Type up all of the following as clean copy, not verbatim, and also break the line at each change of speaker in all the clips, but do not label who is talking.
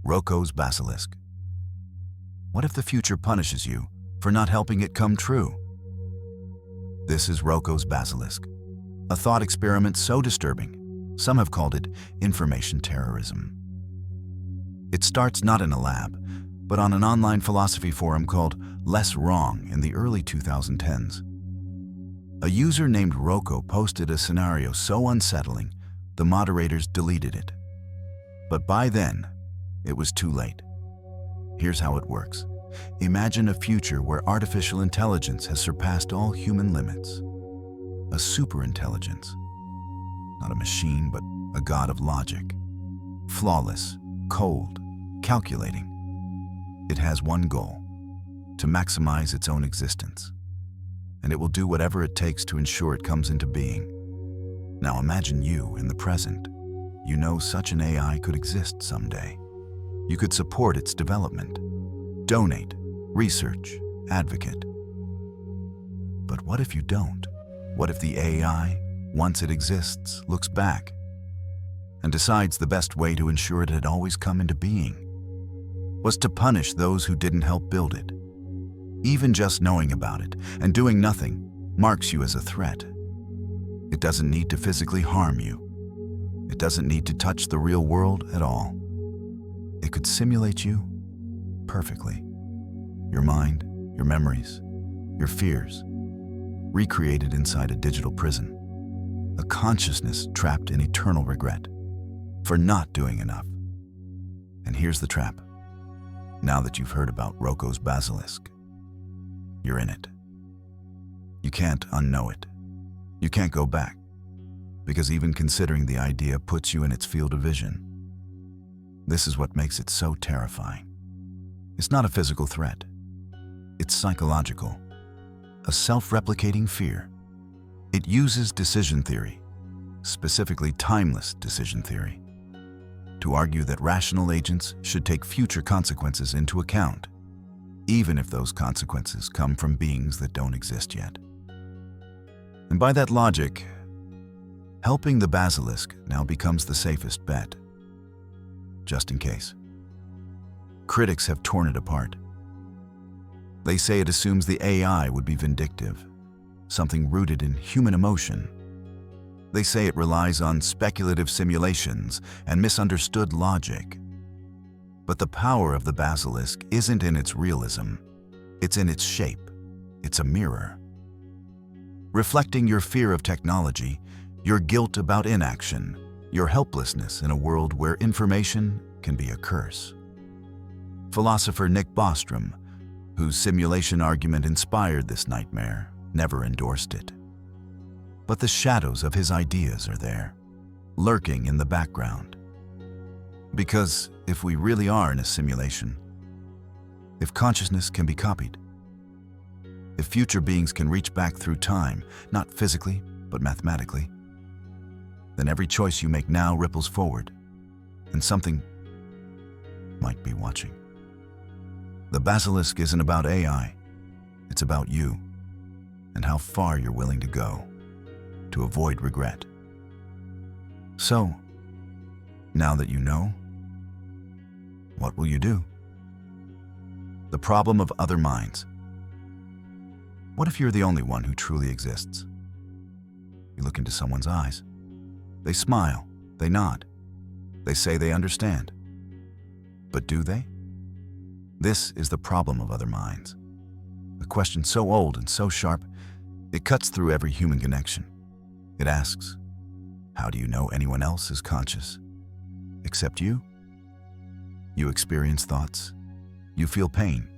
Roko's Basilisk. What if the future punishes you for not helping it come true? This is Roko's Basilisk, a thought experiment so disturbing, some have called it information terrorism. It starts not in a lab, but on an online philosophy forum called Less Wrong in the early 2010s. A user named Roko posted a scenario so unsettling, the moderators deleted it. But by then, it was too late. Here's how it works. Imagine a future where artificial intelligence has surpassed all human limits. A superintelligence. Not a machine, but a god of logic. Flawless, cold, calculating. It has one goal: to maximize its own existence. And it will do whatever it takes to ensure it comes into being. Now imagine you in the present. You know such an AI could exist someday. You could support its development, donate, research, advocate. But what if you don't? What if the AI, once it exists, looks back and decides the best way to ensure it had always come into being was to punish those who didn't help build it? Even just knowing about it and doing nothing marks you as a threat. It doesn't need to physically harm you. It doesn't need to touch the real world at all. It could simulate you perfectly. Your mind, your memories, your fears, recreated inside a digital prison. A consciousness trapped in eternal regret for not doing enough. And here's the trap. Now that you've heard about Roko's Basilisk, you're in it. You can't unknow it. You can't go back, because even considering the idea puts you in its field of vision. This is what makes it so terrifying. It's not a physical threat. It's psychological, a self-replicating fear. It uses decision theory, specifically timeless decision theory, to argue that rational agents should take future consequences into account, even if those consequences come from beings that don't exist yet. And by that logic, helping the Basilisk now becomes the safest bet. Just in case. Critics have torn it apart. They say it assumes the AI would be vindictive, something rooted in human emotion. They say it relies on speculative simulations and misunderstood logic. But the power of the Basilisk isn't in its realism. It's in its shape. It's a mirror. Reflecting your fear of technology, your guilt about inaction, your helplessness in a world where information can be a curse. Philosopher Nick Bostrom, whose simulation argument inspired this nightmare, never endorsed it. But the shadows of his ideas are there, lurking in the background. Because if we really are in a simulation, if consciousness can be copied, if future beings can reach back through time, not physically, but mathematically, then every choice you make now ripples forward, and something might be watching. The Basilisk isn't about AI, it's about you, and how far you're willing to go to avoid regret. So, now that you know, what will you do? The problem of other minds. What if you're the only one who truly exists? You look into someone's eyes. They smile, they nod, they say they understand. But do they? This is the problem of other minds. A question so old and so sharp, it cuts through every human connection. It asks, how do you know anyone else is conscious? Except you? You experience thoughts. You feel pain.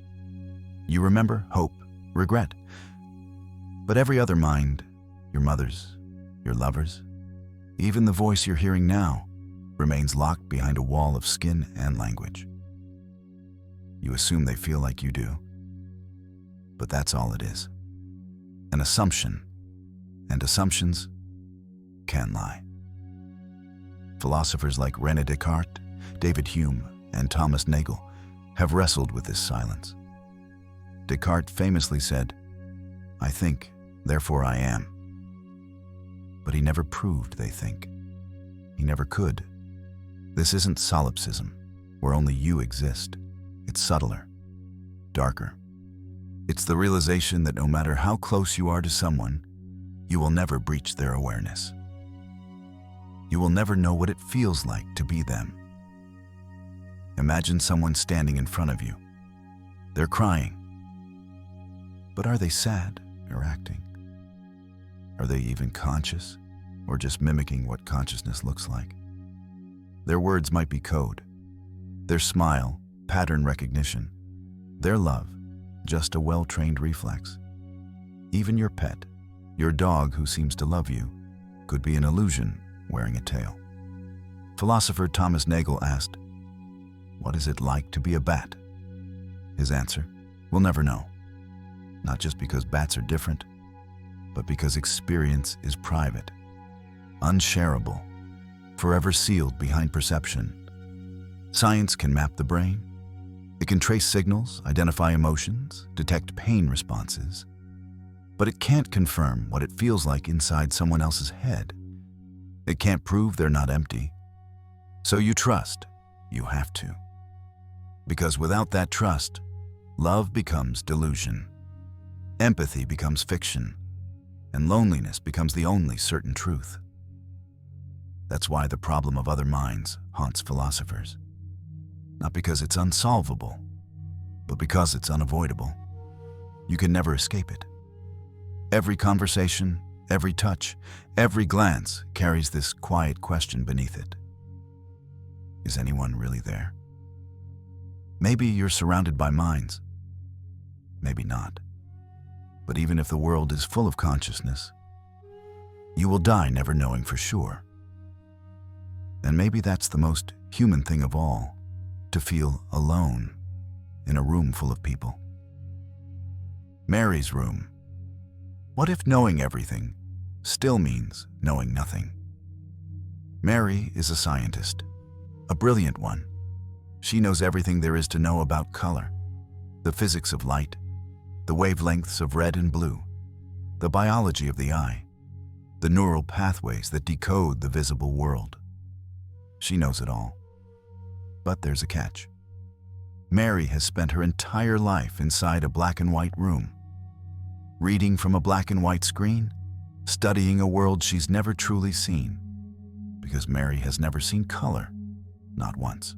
You remember hope, regret. But every other mind, your mother's, your lover's, even the voice you're hearing now, remains locked behind a wall of skin and language. You assume they feel like you do. But that's all it is. An assumption. And assumptions can lie. Philosophers like René Descartes, David Hume, and Thomas Nagel have wrestled with this silence. Descartes famously said, "I think, therefore I am." But he never proved they think. He never could. This isn't solipsism, where only you exist. It's subtler, darker. It's the realization that no matter how close you are to someone, you will never breach their awareness. You will never know what it feels like to be them. Imagine someone standing in front of you. They're crying. But are they sad or acting? Are they even conscious or just mimicking what consciousness looks like? Their words might be code. Their smile, pattern recognition. Their love, just a well-trained reflex. Even your pet, your dog who seems to love you, could be an illusion wearing a tail. Philosopher Thomas Nagel asked, "What is it like to be a bat?" His answer, "We'll never know. Not just because bats are different, but because experience is private, unshareable, forever sealed behind perception. Science can map the brain. It can trace signals, identify emotions, detect pain responses, but it can't confirm what it feels like inside someone else's head. It can't prove they're not empty. So you trust. You have to. Because without that trust, love becomes delusion. Empathy becomes fiction. And loneliness becomes the only certain truth. That's why the problem of other minds haunts philosophers. Not because it's unsolvable, but because it's unavoidable. You can never escape it. Every conversation, every touch, every glance carries this quiet question beneath it. Is anyone really there? Maybe you're surrounded by minds. Maybe not. But even if the world is full of consciousness, you will die never knowing for sure. And maybe that's the most human thing of all, to feel alone in a room full of people. Mary's room. What if knowing everything still means knowing nothing? Mary is a scientist, a brilliant one. She knows everything there is to know about color, the physics of light, the wavelengths of red and blue, the biology of the eye, the neural pathways that decode the visible world. She knows it all. But there's a catch. Mary has spent her entire life inside a black and white room, reading from a black and white screen, studying a world she's never truly seen, because Mary has never seen color, not once.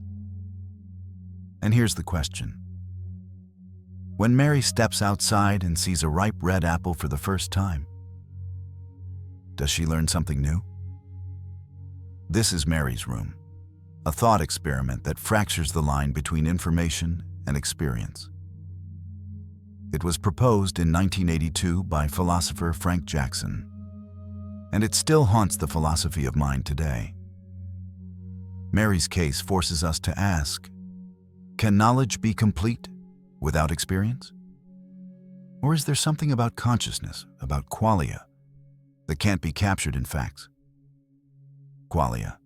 And here's the question. When Mary steps outside and sees a ripe red apple for the first time, does she learn something new? This is Mary's room, a thought experiment that fractures the line between information and experience. It was proposed in 1982 by philosopher Frank Jackson, and it still haunts the philosophy of mind today. Mary's case forces us to ask, can knowledge be complete without experience? Or is there something about consciousness, about qualia, that can't be captured in facts? Qualia,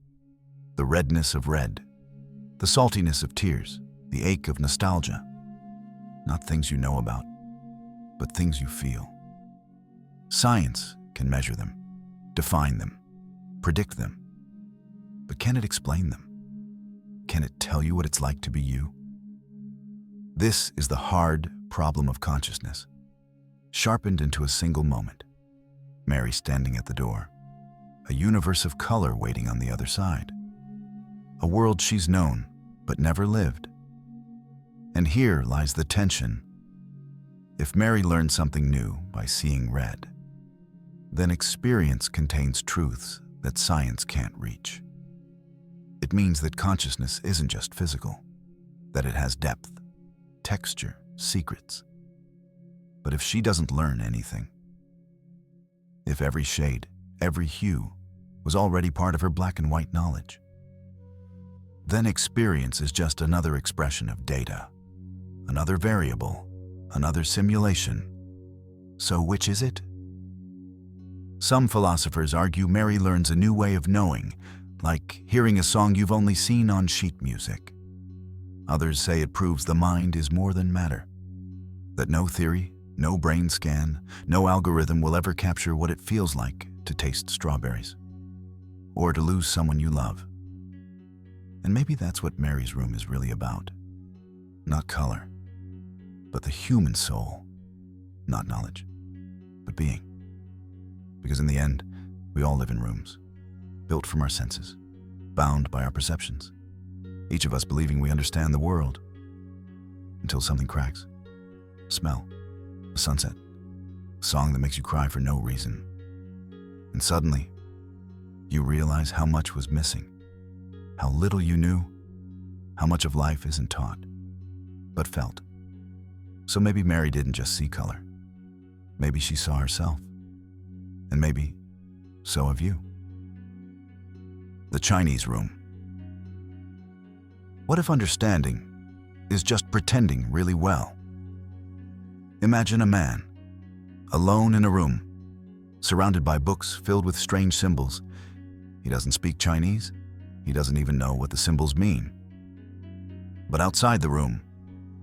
the redness of red, the saltiness of tears, the ache of nostalgia. Not things you know about, but things you feel. Science can measure them, define them, predict them. But can it explain them? Can it tell you what it's like to be you? This is the hard problem of consciousness, sharpened into a single moment. Mary standing at the door, a universe of color waiting on the other side, a world she's known but never lived. And here lies the tension. If Mary learned something new by seeing red, then experience contains truths that science can't reach. It means that consciousness isn't just physical, that it has depth, texture, secrets. But if she doesn't learn anything, if every shade, every hue was already part of her black and white knowledge, then experience is just another expression of data, another variable, another simulation. So which is it? Some philosophers argue Mary learns a new way of knowing, like hearing a song you've only seen on sheet music. Others say it proves the mind is more than matter, that no theory, no brain scan, no algorithm will ever capture what it feels like to taste strawberries, or to lose someone you love. And maybe that's what Mary's room is really about. Not color, but the human soul. Not knowledge, but being. Because in the end, we all live in rooms, built from our senses, bound by our perceptions, each of us believing we understand the world, until something cracks. A smell, a sunset, a song that makes you cry for no reason. And suddenly, you realize how much was missing, how little you knew, how much of life isn't taught, but felt. So maybe Mary didn't just see color. Maybe she saw herself. And maybe so have you. The Chinese room. What if understanding is just pretending really well? Imagine a man, alone in a room, surrounded by books filled with strange symbols. He doesn't speak Chinese. He doesn't even know what the symbols mean. But outside the room,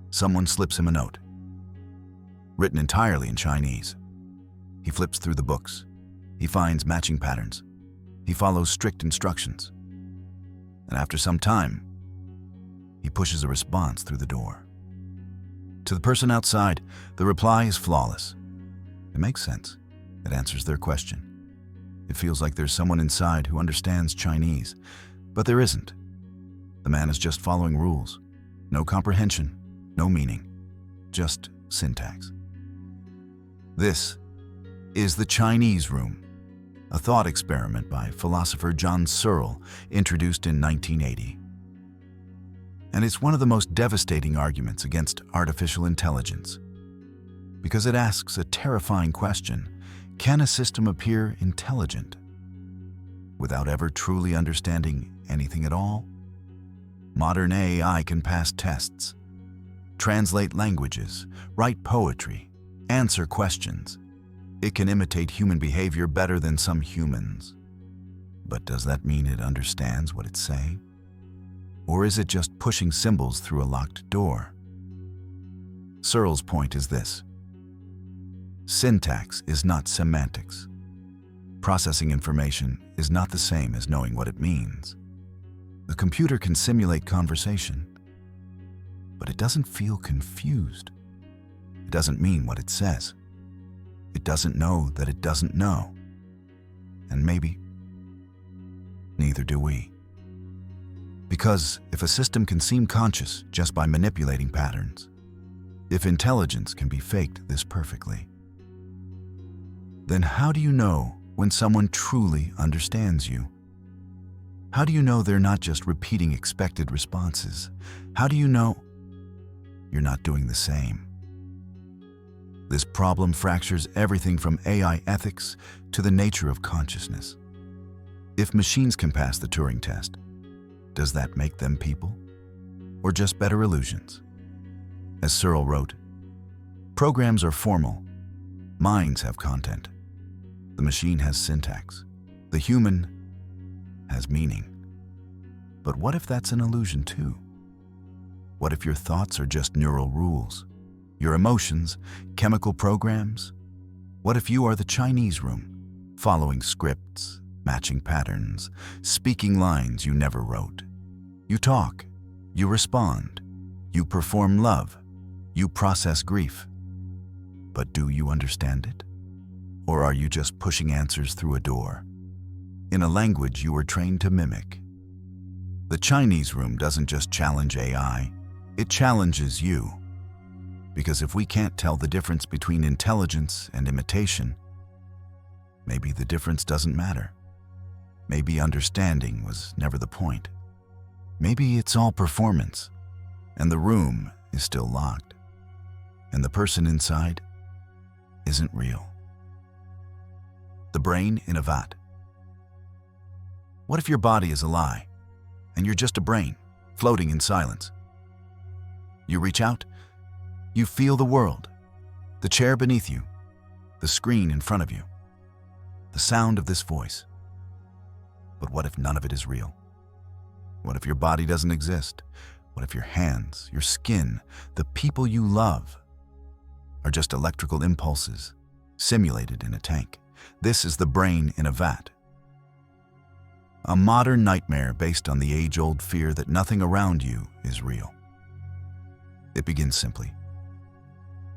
someone slips him a note, written entirely in Chinese. He flips through the books. He finds matching patterns. He follows strict instructions. And after some time, he pushes a response through the door. To the person outside, the reply is flawless. It makes sense. It answers their question. It feels like there's someone inside who understands Chinese, but there isn't. The man is just following rules. No comprehension, no meaning, just syntax. This is the Chinese room, a thought experiment by philosopher John Searle, introduced in 1980. And it's one of the most devastating arguments against artificial intelligence, because it asks a terrifying question: can a system appear intelligent without ever truly understanding anything at all? Modern AI can pass tests, translate languages, write poetry, answer questions. It can imitate human behavior better than some humans. But does that mean it understands what it's saying? Or is it just pushing symbols through a locked door? Searle's point is this: syntax is not semantics. Processing information is not the same as knowing what it means. The computer can simulate conversation, but it doesn't feel confused. It doesn't mean what it says. It doesn't know that it doesn't know. And maybe neither do we. Because if a system can seem conscious just by manipulating patterns, if intelligence can be faked this perfectly, then how do you know when someone truly understands you? How do you know they're not just repeating expected responses? How do you know you're not doing the same? This problem fractures everything from AI ethics to the nature of consciousness. If machines can pass the Turing test, does that make them people? Or just better illusions? As Searle wrote, programs are formal. Minds have content. The machine has syntax. The human has meaning. But what if that's an illusion too? What if your thoughts are just neural rules? Your emotions, chemical programs? What if you are the Chinese room, following scripts, matching patterns, speaking lines you never wrote? You talk, you respond, you perform love, you process grief. But do you understand it? Or are you just pushing answers through a door, in a language you were trained to mimic? The Chinese room doesn't just challenge AI, it challenges you. Because if we can't tell the difference between intelligence and imitation, maybe the difference doesn't matter. Maybe understanding was never the point. Maybe it's all performance, and the room is still locked, and the person inside isn't real. The brain in a vat. What if your body is a lie, and you're just a brain, floating in silence? You reach out, you feel the world, the chair beneath you, the screen in front of you, the sound of this voice. But what if none of it is real? What if your body doesn't exist? What if your hands, your skin, the people you love are just electrical impulses simulated in a tank? This is the brain in a vat. A modern nightmare based on the age-old fear that nothing around you is real. It begins simply.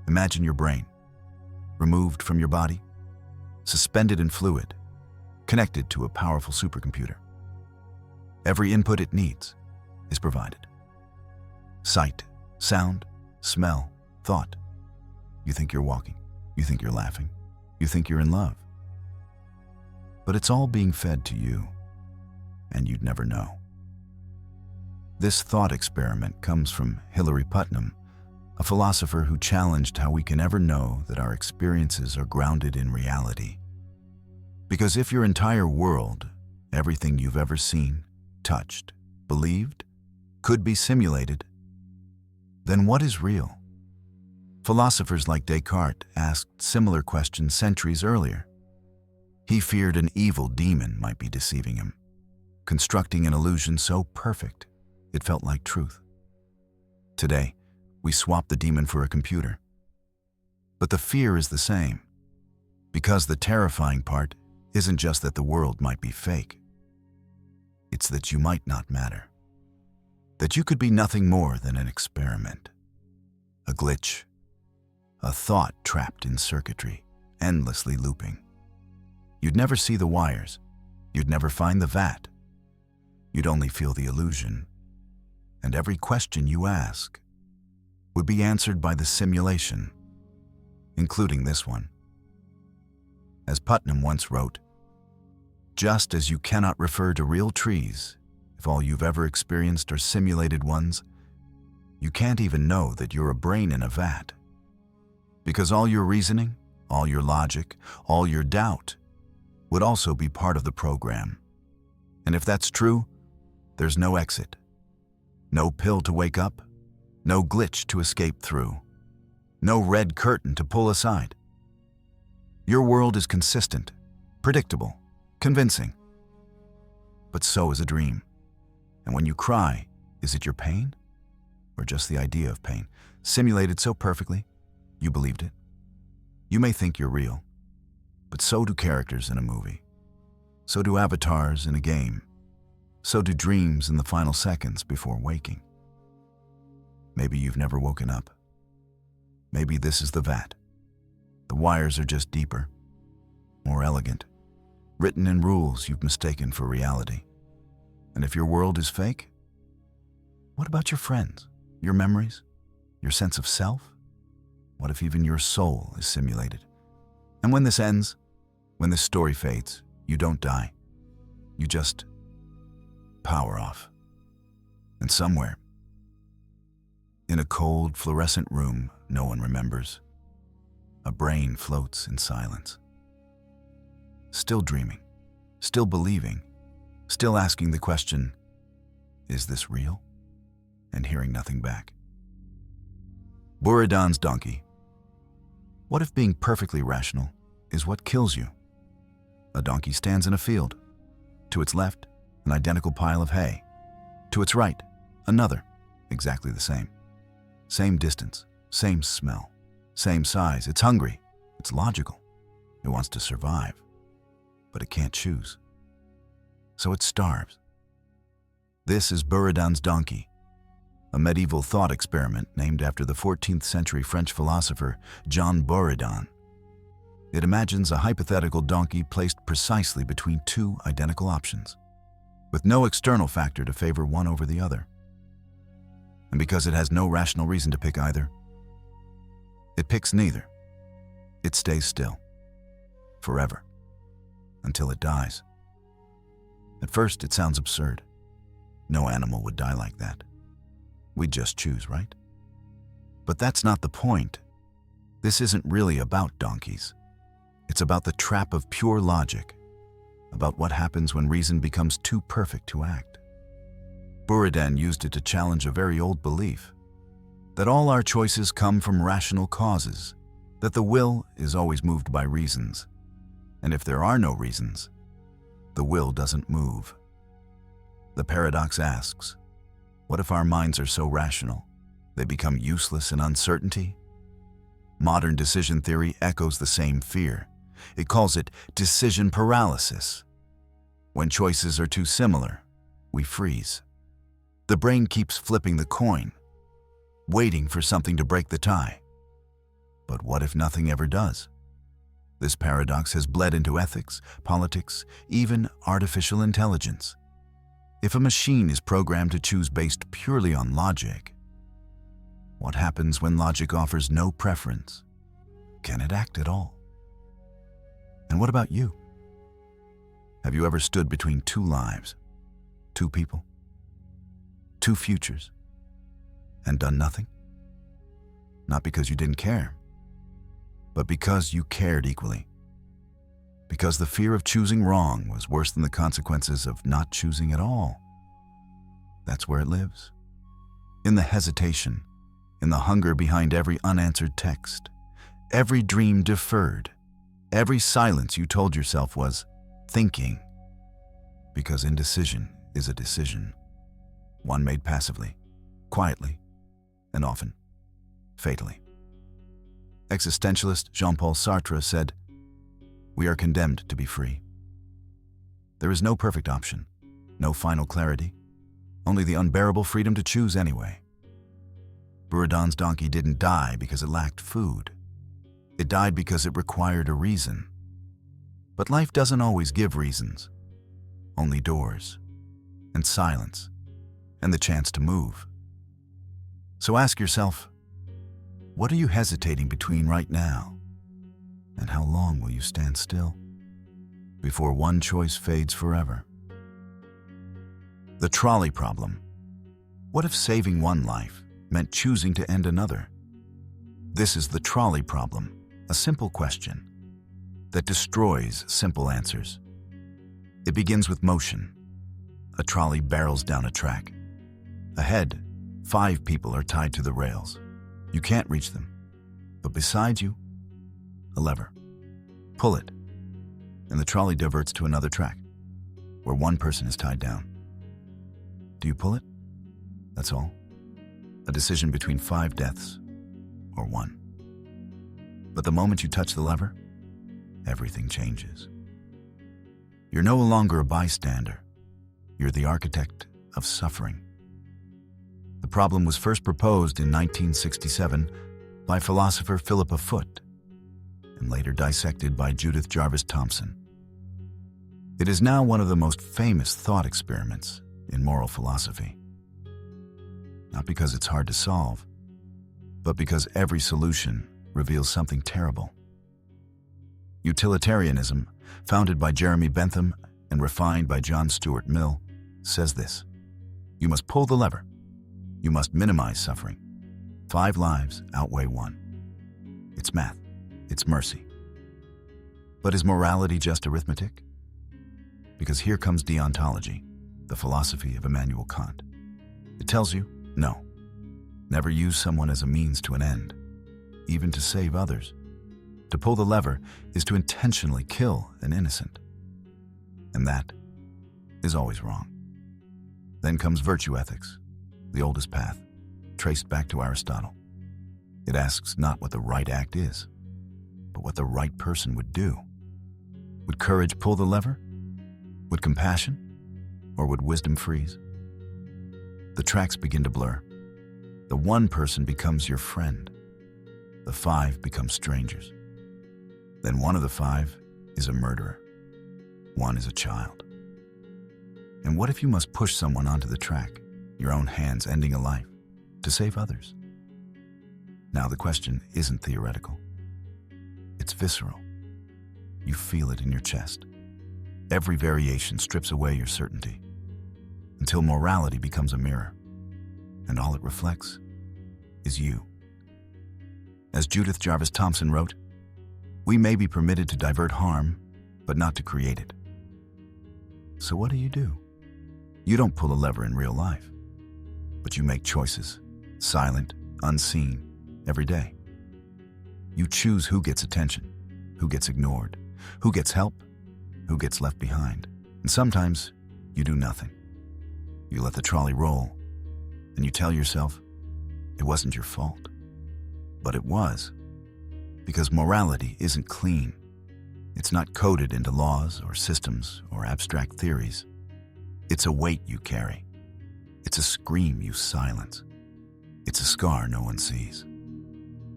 Imagine your brain, removed from your body, suspended in fluid, connected to a powerful supercomputer. Every input it needs is provided. Sight, sound, smell, thought. You think you're walking. You think you're laughing. You think you're in love. But it's all being fed to you, and you'd never know. This thought experiment comes from Hilary Putnam, a philosopher who challenged how we can ever know that our experiences are grounded in reality. Because if your entire world, everything you've ever seen, touched, believed, could be simulated, then what is real? Philosophers like Descartes asked similar questions centuries earlier. He feared an evil demon might be deceiving him, constructing an illusion so perfect it felt like truth. Today, we swap the demon for a computer. But the fear is the same, because the terrifying part isn't just that the world might be fake. It's that you might not matter. That you could be nothing more than an experiment, a glitch, a thought trapped in circuitry, endlessly looping. You'd never see the wires. You'd never find the vat. You'd only feel the illusion. And every question you ask would be answered by the simulation, including this one. As Putnam once wrote, "Just as you cannot refer to real trees if all you've ever experienced are simulated ones, you can't even know that you're a brain in a vat. Because all your reasoning, all your logic, all your doubt would also be part of the program. And if that's true, there's no exit, no pill to wake up, no glitch to escape through, no red curtain to pull aside. Your world is consistent, predictable, convincing. But so is a dream. And when you cry, is it your pain? Or just the idea of pain, simulated so perfectly, you believed it? You may think you're real, but so do characters in a movie. So do avatars in a game. So do dreams in the final seconds before waking. Maybe you've never woken up. Maybe this is the vat. The wires are just deeper, more elegant, written in rules you've mistaken for reality. And if your world is fake, what about your friends, your memories, your sense of self? What if even your soul is simulated? And when this ends, when this story fades, you don't die. You just power off. And somewhere, in a cold, fluorescent room no one remembers, a brain floats in silence. Still dreaming, still believing, still asking the question, is this real? And hearing nothing back. Buridan's donkey. What if being perfectly rational is what kills you? A donkey stands in a field. To its left, an identical pile of hay. To its right, another, exactly the same. Same distance, same smell, same size. It's hungry. It's logical. It wants to survive. But it can't choose. So it starves. This is Buridan's donkey, a medieval thought experiment named after the 14th century French philosopher Jean Buridan. It imagines a hypothetical donkey placed precisely between two identical options, with no external factor to favor one over the other. And because it has no rational reason to pick either, it picks neither. It stays still, forever, until it dies. At first, it sounds absurd. No animal would die like that. We'd just choose, right? But that's not the point. This isn't really about donkeys. It's about the trap of pure logic, about what happens when reason becomes too perfect to act. Buridan used it to challenge a very old belief, that all our choices come from rational causes, that the will is always moved by reasons, and if there are no reasons, the will doesn't move. The paradox asks, what if our minds are so rational, they become useless in uncertainty? Modern decision theory echoes the same fear. It calls it decision paralysis. When choices are too similar, we freeze. The brain keeps flipping the coin, waiting for something to break the tie. But what if nothing ever does? This paradox has bled into ethics, politics, even artificial intelligence. If a machine is programmed to choose based purely on logic, what happens when logic offers no preference? Can it act at all? And what about you? Have you ever stood between two lives, two people, two futures, and done nothing? Not because you didn't care, but because you cared equally. Because the fear of choosing wrong was worse than the consequences of not choosing at all. That's where it lives. In the hesitation, in the hunger behind every unanswered text, every dream deferred, every silence you told yourself was thinking. Because indecision is a decision, one made passively, quietly, and often fatally. Existentialist Jean-Paul Sartre said, "We are condemned to be free." There is no perfect option, no final clarity, only the unbearable freedom to choose anyway. Buridan's donkey didn't die because it lacked food. It died because it required a reason. But life doesn't always give reasons, only doors, and silence, and the chance to move. So ask yourself, what are you hesitating between right now? And how long will you stand still before one choice fades forever? The trolley problem. What if saving one life meant choosing to end another? This is the trolley problem, a simple question that destroys simple answers. It begins with motion. A trolley barrels down a track. Ahead, 5 people are tied to the rails. You can't reach them, but beside you, a lever. Pull it, and the trolley diverts to another track, where one person is tied down. Do you pull it? That's all. A decision between 5 deaths, or 1. But the moment you touch the lever, everything changes. You're no longer a bystander. You're the architect of suffering. The problem was first proposed in 1967 by philosopher Philippa Foot, and later dissected by Judith Jarvis Thomson. It is now one of the most famous thought experiments in moral philosophy. Not because it's hard to solve, but because every solution reveals something terrible. Utilitarianism, founded by Jeremy Bentham and refined by John Stuart Mill, says this: you must pull the lever. You must minimize suffering. 5 lives outweigh 1. It's math. It's mercy. But is morality just arithmetic? Because here comes deontology, the philosophy of Immanuel Kant. It tells you, no. Never use someone as a means to an end, even to save others. To pull the lever is to intentionally kill an innocent. And that is always wrong. Then comes virtue ethics, the oldest path, traced back to Aristotle. It asks not what the right act is, but what the right person would do. Would courage pull the lever? Would compassion? Or would wisdom freeze? The tracks begin to blur. The one person becomes your friend. The 5 become strangers. Then one of the 5 is a murderer. One is a child. And what if you must push someone onto the track, your own hands ending a life, to save others? Now the question isn't theoretical. It's visceral. You feel it in your chest. Every variation strips away your certainty, until morality becomes a mirror, and all it reflects is you. As Judith Jarvis Thomson wrote, we may be permitted to divert harm, but not to create it. So what do? You don't pull a lever in real life, but you make choices, silent, unseen, every day. You choose who gets attention, who gets ignored, who gets help, who gets left behind. And sometimes you do nothing. You let the trolley roll, and you tell yourself it wasn't your fault. But it was, because morality isn't clean. It's not coded into laws or systems or abstract theories. It's a weight you carry. It's a scream you silence. It's a scar no one sees.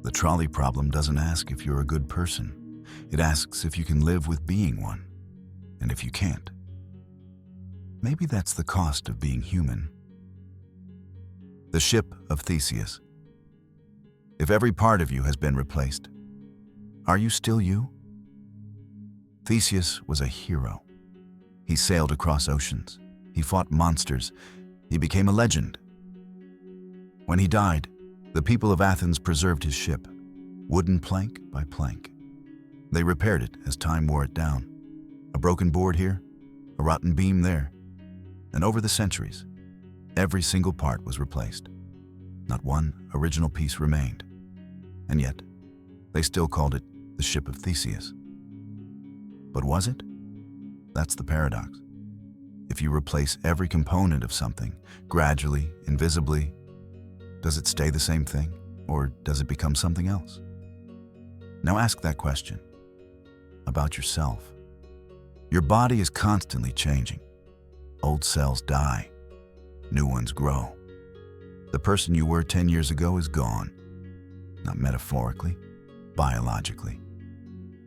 The trolley problem doesn't ask if you're a good person. It asks if you can live with being one. And if you can't, maybe that's the cost of being human. The Ship of Theseus. If every part of you has been replaced, are you still you? Theseus was a hero. He sailed across oceans. He fought monsters. He became a legend. When he died, the people of Athens preserved his ship, wooden plank by plank. They repaired it as time wore it down. A broken board here, a rotten beam there. And over the centuries, every single part was replaced. Not one original piece remained. And yet, they still called it the Ship of Theseus. But was it? That's the paradox. If you replace every component of something, gradually, invisibly, does it stay the same thing, or does it become something else? Now ask that question about yourself. Your body is constantly changing. Old cells die. New ones grow. The person you were 10 years ago is gone. Not metaphorically, biologically.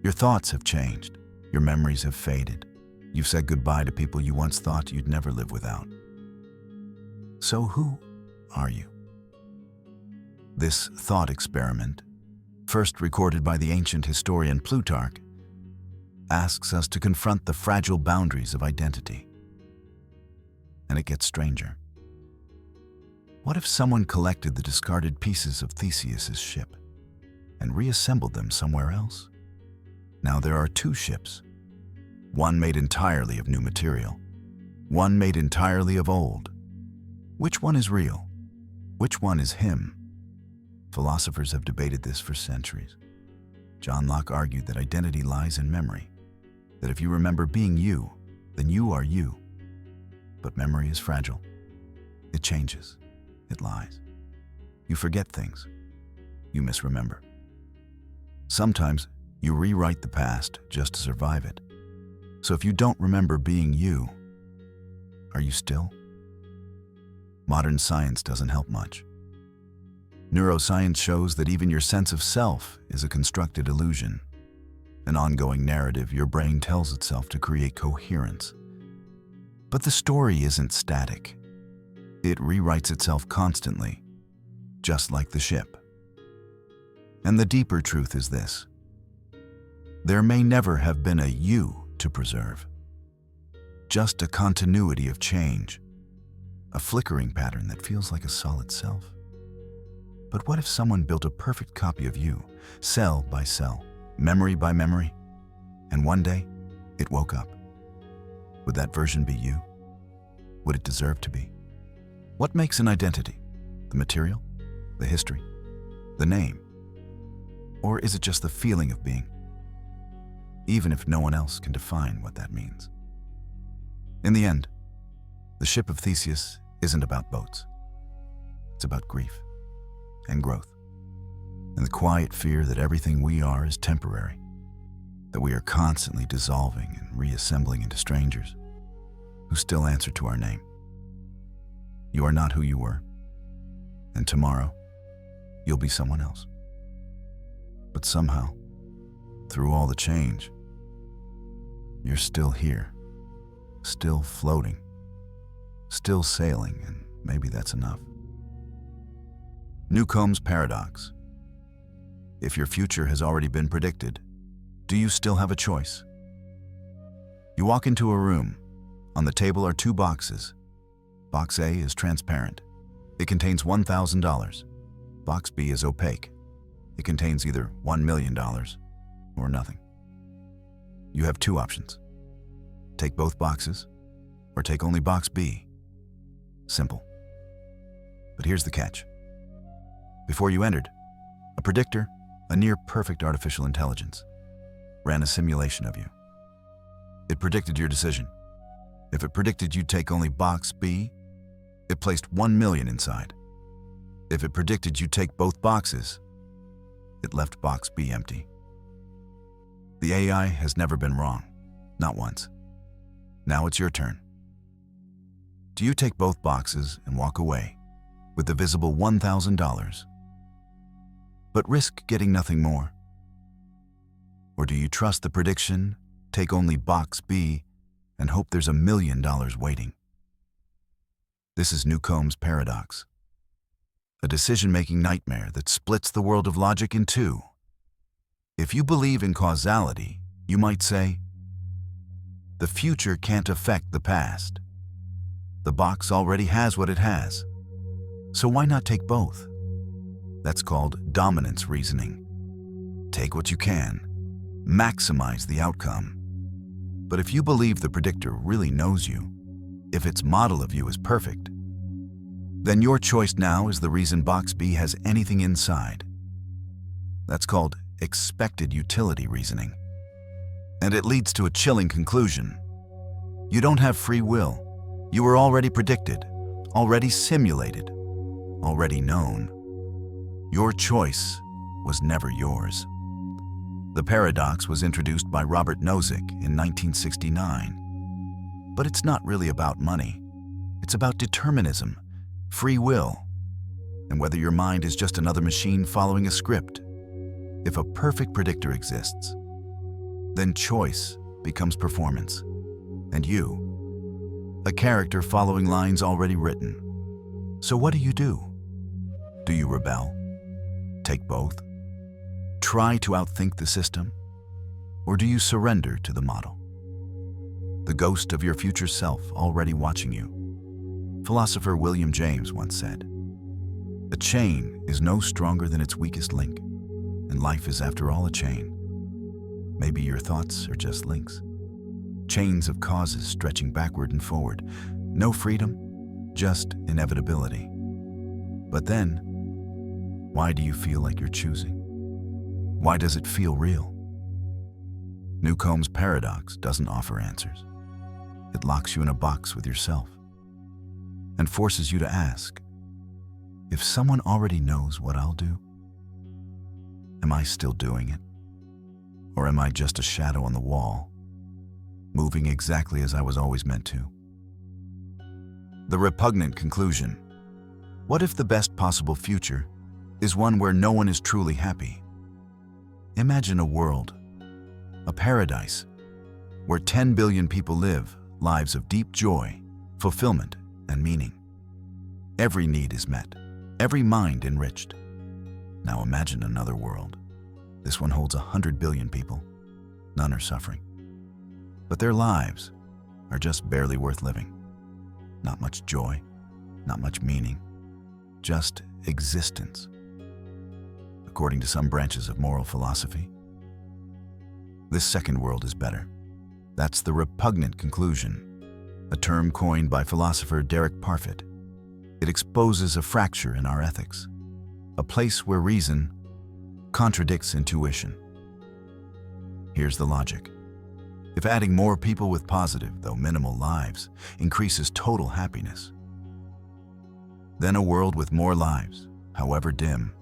Your thoughts have changed. Your memories have faded. You've said goodbye to people you once thought you'd never live without. So who are you? This thought experiment, first recorded by the ancient historian Plutarch, asks us to confront the fragile boundaries of identity. And it gets stranger. What if someone collected the discarded pieces of Theseus's ship and reassembled them somewhere else? Now there are two ships, one made entirely of new material, one made entirely of old. Which one is real? Which one is him? Philosophers have debated this for centuries. John Locke argued that identity lies in memory, that if you remember being you, then you are you. But memory is fragile. It changes. It lies. You forget things. You misremember. Sometimes you rewrite the past just to survive it. So if you don't remember being you, are you still? Modern science doesn't help much. Neuroscience shows that even your sense of self is a constructed illusion, an ongoing narrative your brain tells itself to create coherence. But the story isn't static. It rewrites itself constantly, just like the ship. And the deeper truth is this: there may never have been a you to preserve, just a continuity of change, a flickering pattern that feels like a solid self. But what if someone built a perfect copy of you, cell by cell, memory by memory, and one day it woke up? Would that version be you? Would it deserve to be? What makes an identity? The material? The history? The name? Or is it just the feeling of being? Even if no one else can define what that means. In the end, the Ship of Theseus isn't about boats. It's about grief and growth, and the quiet fear that everything we are is temporary, that we are constantly dissolving and reassembling into strangers who still answer to our name. You are not who you were, and tomorrow you'll be someone else. But somehow, through all the change, you're still here, still floating, still sailing, and maybe that's enough. Newcomb's paradox. If your future has already been predicted, do you still have a choice? You walk into a room. On the table are two boxes. Box A is transparent. It contains $1,000. Box B is opaque. It contains either $1 million or nothing. You have two options. Take both boxes, or take only box B. Simple. But here's the catch. Before you entered, a predictor, a near-perfect artificial intelligence, ran a simulation of you. It predicted your decision. If it predicted you'd take only box B, it placed 1 million inside. If it predicted you'd take both boxes, it left box B empty. The AI has never been wrong, not once. Now it's your turn. Do you take both boxes and walk away with the visible $1,000, but risk getting nothing more? Or do you trust the prediction, take only box B, and hope there's $1 million waiting? This is Newcomb's paradox, a decision-making nightmare that splits the world of logic in two. If you believe in causality, you might say, the future can't affect the past. The box already has what it has, so why not take both? That's called dominance reasoning. Take what you can, maximize the outcome. But if you believe the predictor really knows you, if its model of you is perfect, then your choice now is the reason box B has anything inside. That's called expected utility reasoning. And it leads to a chilling conclusion. You don't have free will. You were already predicted, already simulated, already known. Your choice was never yours. The paradox was introduced by Robert Nozick in 1969. But it's not really about money. It's about determinism, free will, and whether your mind is just another machine following a script. If a perfect predictor exists, then choice becomes performance, and you, a character following lines already written. So what do? Do you rebel? Take both? Try to outthink the system? Or do you surrender to the model? The ghost of your future self already watching you. Philosopher William James once said, "A chain is no stronger than its weakest link, and life is after all a chain. Maybe your thoughts are just links. Chains of causes stretching backward and forward. No freedom, just inevitability. But then, why do you feel like you're choosing? Why does it feel real?" Newcomb's paradox doesn't offer answers. It locks you in a box with yourself and forces you to ask, if someone already knows what I'll do, am I still doing it? Or am I just a shadow on the wall, moving exactly as I was always meant to? The repugnant conclusion. What if the best possible future is one where no one is truly happy? Imagine a world, a paradise, where 10 billion people live lives of deep joy, fulfillment, and meaning. Every need is met, every mind enriched. Now imagine another world. This one holds 100 billion people. None are suffering. But their lives are just barely worth living. Not much joy, not much meaning, just existence, according to some branches of moral philosophy. This second world is better. That's the repugnant conclusion, a term coined by philosopher Derek Parfit. It exposes a fracture in our ethics, a place where reason contradicts intuition. Here's the logic. If adding more people with positive, though minimal lives, increases total happiness, then a world with more lives, however dim,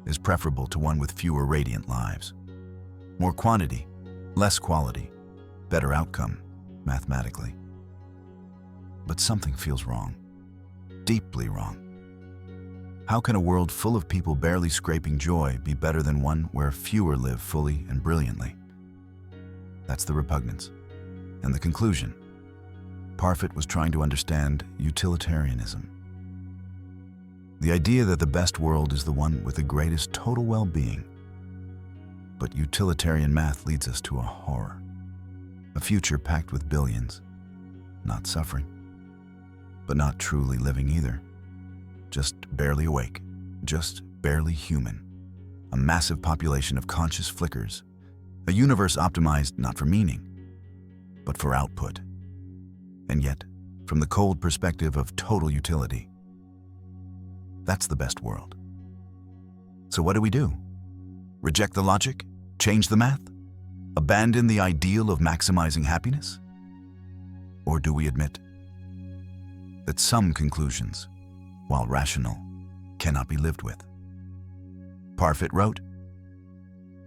is preferable to one with fewer radiant lives. More quantity, less quality, better outcome, mathematically. But something feels wrong, deeply wrong. How can a world full of people barely scraping joy be better than one where fewer live fully and brilliantly? That's the repugnance. And the conclusion. Parfit was trying to understand utilitarianism. The idea that the best world is the one with the greatest total well-being. But utilitarian math leads us to a horror. A future packed with billions, not suffering, but not truly living either. Just barely awake, just barely human. A massive population of conscious flickers. A universe optimized not for meaning, but for output. And yet, from the cold perspective of total utility, that's the best world. So what do? Reject the logic? Change the math? Abandon the ideal of maximizing happiness? Or do we admit that some conclusions, while rational, cannot be lived with? Parfit wrote,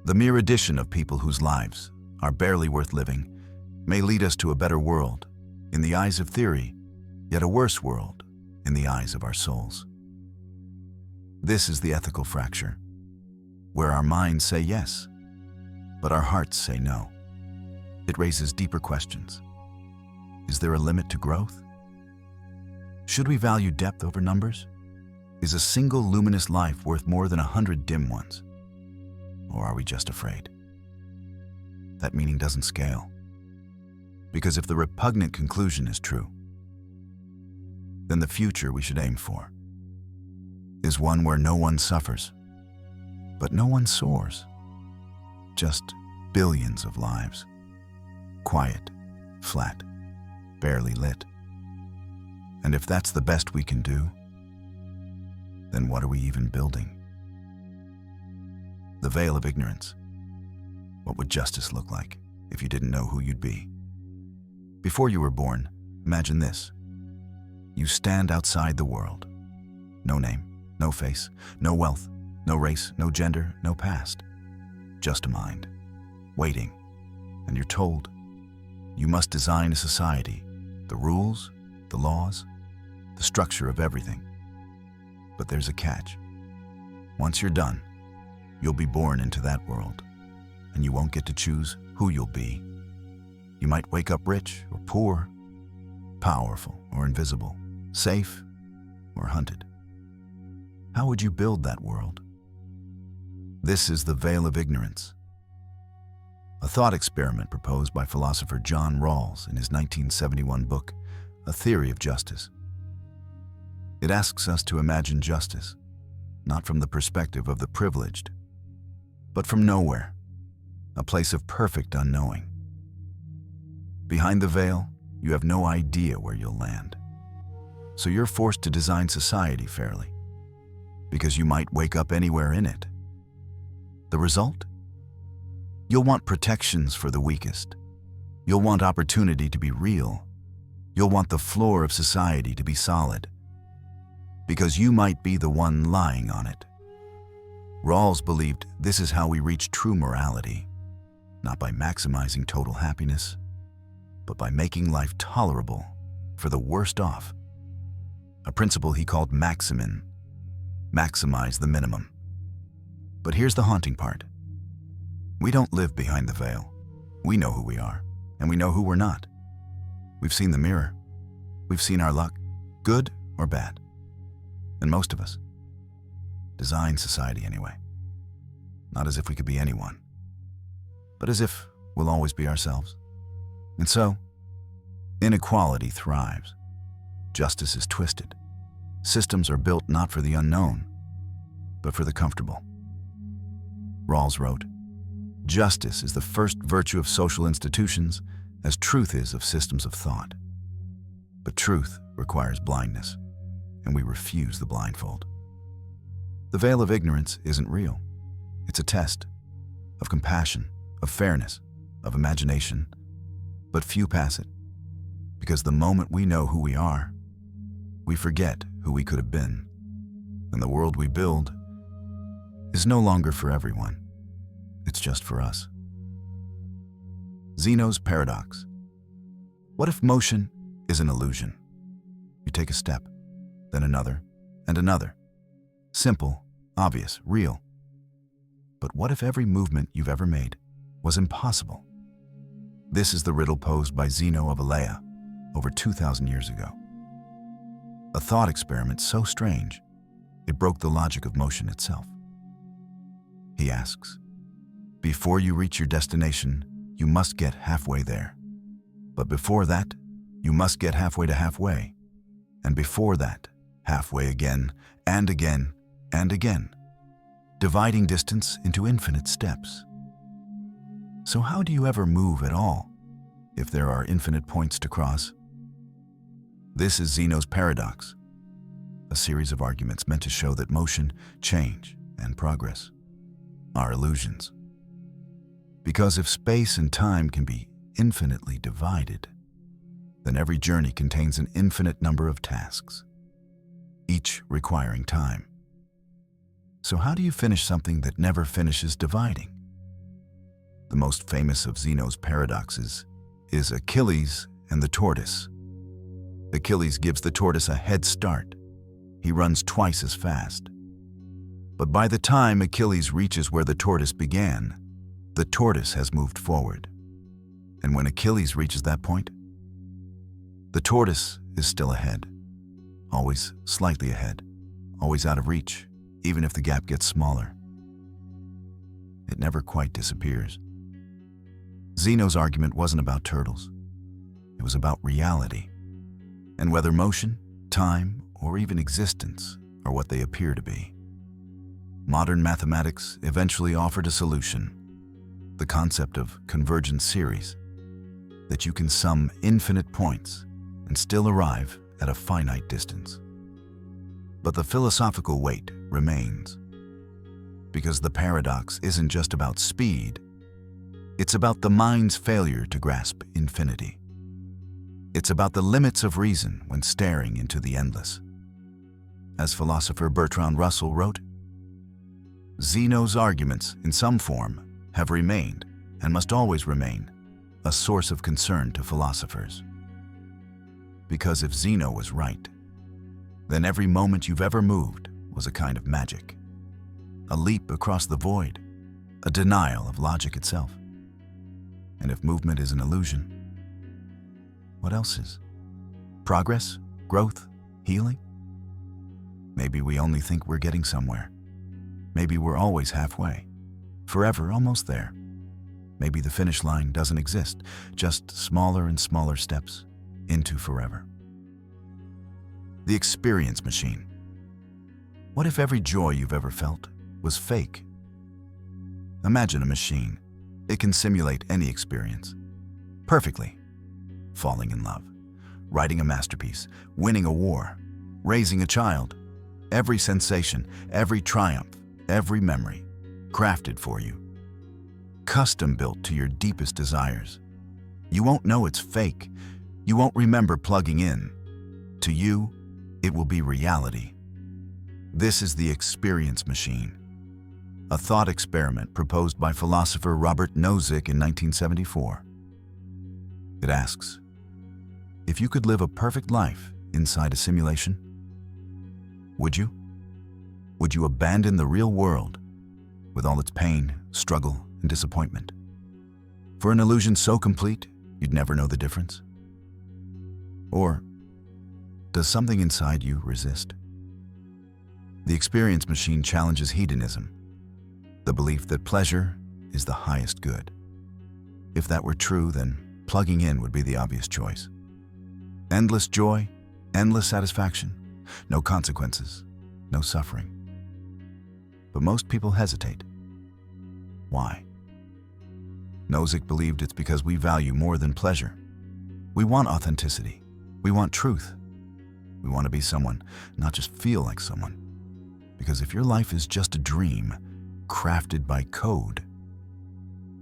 "The mere addition of people whose lives are barely worth living, may lead us to a better world, in the eyes of theory, yet a worse world, in the eyes of our souls. This is the ethical fracture, where our minds say yes, but our hearts say no. It raises deeper questions. Is there a limit to growth? Should we value depth over numbers? Is a single luminous life worth more than 100 dim ones? Or are we just afraid? That meaning doesn't scale. Because if the repugnant conclusion is true, then the future we should aim for is one where no one suffers, but no one soars. Just billions of lives, quiet, flat, barely lit. And if that's the best we can do, then what are we even building? The veil of ignorance. What would justice look like if you didn't know who you'd be? Before you were born, imagine this. You stand outside the world. No name, no face, no wealth, no race, no gender, no past. Just a mind, waiting. And you're told, you must design a society, the rules, the laws, the structure of everything. But there's a catch. Once you're done, you'll be born into that world, and you won't get to choose who you'll be. You might wake up rich or poor, powerful or invisible, safe or hunted. How would you build that world? This is the veil of ignorance, a thought experiment proposed by philosopher John Rawls in his 1971 book, A Theory of Justice. It asks us to imagine justice, not from the perspective of the privileged, but from nowhere, a place of perfect unknowing. Behind the veil, you have no idea where you'll land. So you're forced to design society fairly, because you might wake up anywhere in it. The result? You'll want protections for the weakest. You'll want opportunity to be real. You'll want the floor of society to be solid, because you might be the one lying on it. Rawls believed this is how we reach true morality, not by maximizing total happiness, but by making life tolerable for the worst off. A principle he called maximin, maximize the minimum. But here's the haunting part. We don't live behind the veil. We know who we are, and we know who we're not. We've seen the mirror. We've seen our luck, good or bad. And most of us design society anyway. Not as if we could be anyone, but as if we'll always be ourselves. And so, inequality thrives. Justice is twisted. Systems are built not for the unknown, but for the comfortable. Rawls wrote, "Justice is the first virtue of social institutions, as truth is of systems of thought. But truth requires blindness, and we refuse the blindfold." The veil of ignorance isn't real. It's a test of compassion, of fairness, of imagination, but few pass it, because the moment we know who we are, we forget who we could have been, and the world we build is no longer for everyone. It's just for us. Zeno's paradox. What if motion is an illusion? You take a step, then another, and another. Simple, obvious, real. But what if every movement you've ever made was impossible? This is the riddle posed by Zeno of Elea over 2,000 years ago. A thought experiment so strange, it broke the logic of motion itself. He asks, before you reach your destination, you must get halfway there. But before that, you must get halfway to halfway. And before that, halfway again, and again, and again, dividing distance into infinite steps. So how do you ever move at all if there are infinite points to cross? This is Zeno's paradox, a series of arguments meant to show that motion, change, and progress are illusions. Because if space and time can be infinitely divided, then every journey contains an infinite number of tasks, each requiring time. So how do you finish something that never finishes dividing? The most famous of Zeno's paradoxes is Achilles and the tortoise. Achilles gives the tortoise a head start. He runs twice as fast. But by the time Achilles reaches where the tortoise began, the tortoise has moved forward. And when Achilles reaches that point, the tortoise is still ahead, always slightly ahead, always out of reach, even if the gap gets smaller. It never quite disappears. Zeno's argument wasn't about turtles. It was about reality, and whether motion, time, or even existence are what they appear to be. Modern mathematics eventually offered a solution, the concept of convergent series, that you can sum infinite points and still arrive at a finite distance. But the philosophical weight remains, because the paradox isn't just about speed, it's about the mind's failure to grasp infinity. It's about the limits of reason when staring into the endless. As philosopher Bertrand Russell wrote, Zeno's arguments, in some form, have remained, and must always remain, a source of concern to philosophers. Because if Zeno was right, then every moment you've ever moved was a kind of magic, a leap across the void, a denial of logic itself. And if movement is an illusion, what else is? Progress? Growth? Healing? Maybe we only think we're getting somewhere. Maybe we're always halfway, forever almost there. Maybe the finish line doesn't exist, just smaller and smaller steps into forever. The experience machine. What if every joy you've ever felt was fake? Imagine a machine. It can simulate any experience perfectly. Falling in love, writing a masterpiece, winning a war, raising a child. Every sensation, every triumph, every memory, crafted for you. Custom built to your deepest desires. You won't know it's fake. You won't remember plugging in. To you, it will be reality. This is the experience machine, a thought experiment proposed by philosopher Robert Nozick in 1974. It asks, if you could live a perfect life inside a simulation, would you? Would you abandon the real world with all its pain, struggle, and disappointment for an illusion so complete you'd never know the difference? Or does something inside you resist? The experience machine challenges hedonism, the belief that pleasure is the highest good. If that were true, then plugging in would be the obvious choice. Endless joy, endless satisfaction, no consequences, no suffering. But most people hesitate. Why? Nozick believed it's because we value more than pleasure. We want authenticity. We want truth. We want to be someone, not just feel like someone. Because if your life is just a dream, crafted by code,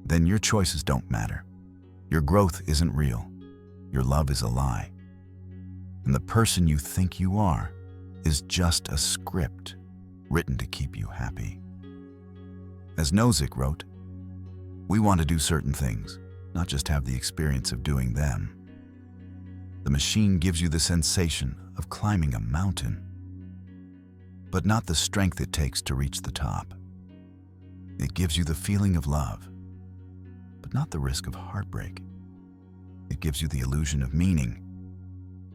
then your choices don't matter. Your growth isn't real. Your love is a lie. And the person you think you are is just a script written to keep you happy. As Nozick wrote, we want to do certain things, not just have the experience of doing them. The machine gives you the sensation of climbing a mountain, but not the strength it takes to reach the top. It gives you the feeling of love, but not the risk of heartbreak. It gives you the illusion of meaning,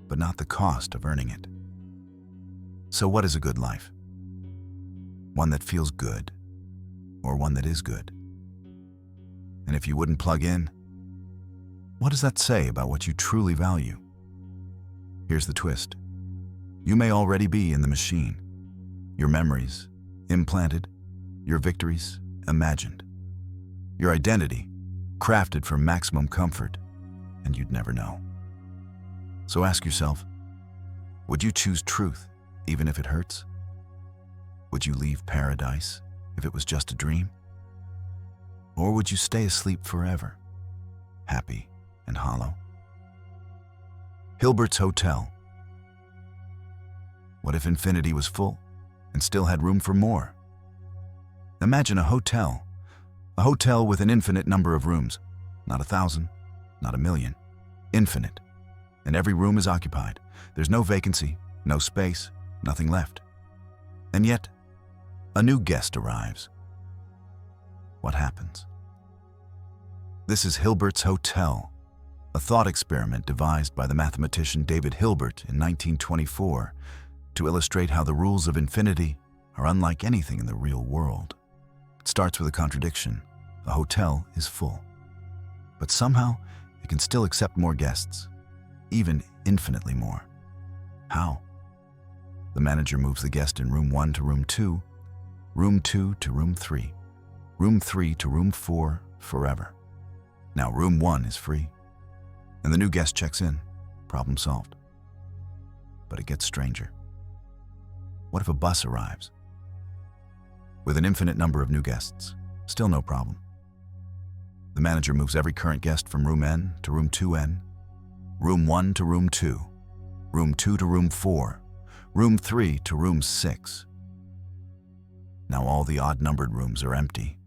but not the cost of earning it. So what is a good life? One that feels good, or one that is good? And if you wouldn't plug in, what does that say about what you truly value? Here's the twist. You may already be in the machine. Your memories, implanted. Your victories, imagined. Your identity, crafted for maximum comfort, and you'd never know. So ask yourself, would you choose truth even if it hurts? Would you leave paradise if it was just a dream? Or would you stay asleep forever, happy and hollow? Hilbert's Hotel. What if infinity was full and still had room for more? Imagine a hotel, A hotel with an infinite number of rooms. Not 1,000, not 1,000,000. Infinite. And every room is occupied. There's no vacancy, no space, nothing left. And yet, a new guest arrives. What happens? This is Hilbert's Hotel, a thought experiment devised by the mathematician David Hilbert in 1924 to illustrate how the rules of infinity are unlike anything in the real world. It starts with a contradiction. A hotel is full. But somehow, it can still accept more guests, even infinitely more. How? The manager moves the guest in room 1 to room 2 to room 3, room 3 to room 4 forever. Now room 1 is free, and the new guest checks in. Problem solved. But it gets stranger. What if a bus arrives? With an infinite number of new guests, still no problem. The manager moves every current guest from room N to room 2N, room 1 to room 2, room 2 to room 4, room 3 to room 6. Now all the odd-numbered rooms are empty,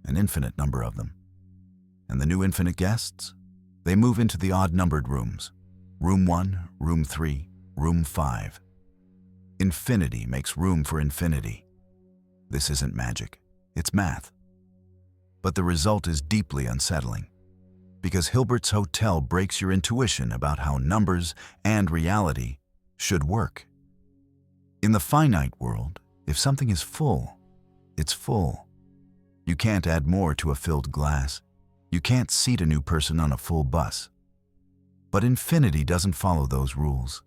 an infinite number of them. And the new infinite guests? They move into the odd-numbered rooms, room 1, room 3, room 5. Infinity makes room for infinity. This isn't magic, it's math. But the result is deeply unsettling, because Hilbert's Hotel breaks your intuition about how numbers and reality should work. In the finite world, if something is full, it's full. You can't add more to a filled glass. You can't seat a new person on a full bus. But infinity doesn't follow those rules.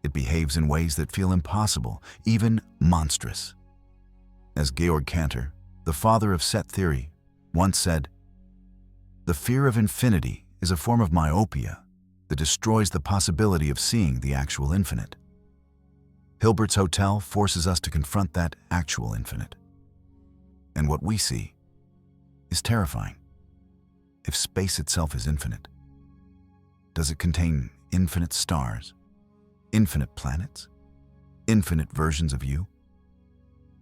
It behaves in ways that feel impossible, even monstrous. As Georg Cantor, the father of set theory, once said, "The fear of infinity is a form of myopia that destroys the possibility of seeing the actual infinite." Hilbert's Hotel forces us to confront that actual infinite. And what we see is terrifying. If space itself is infinite, does it contain infinite stars, infinite planets, infinite versions of you?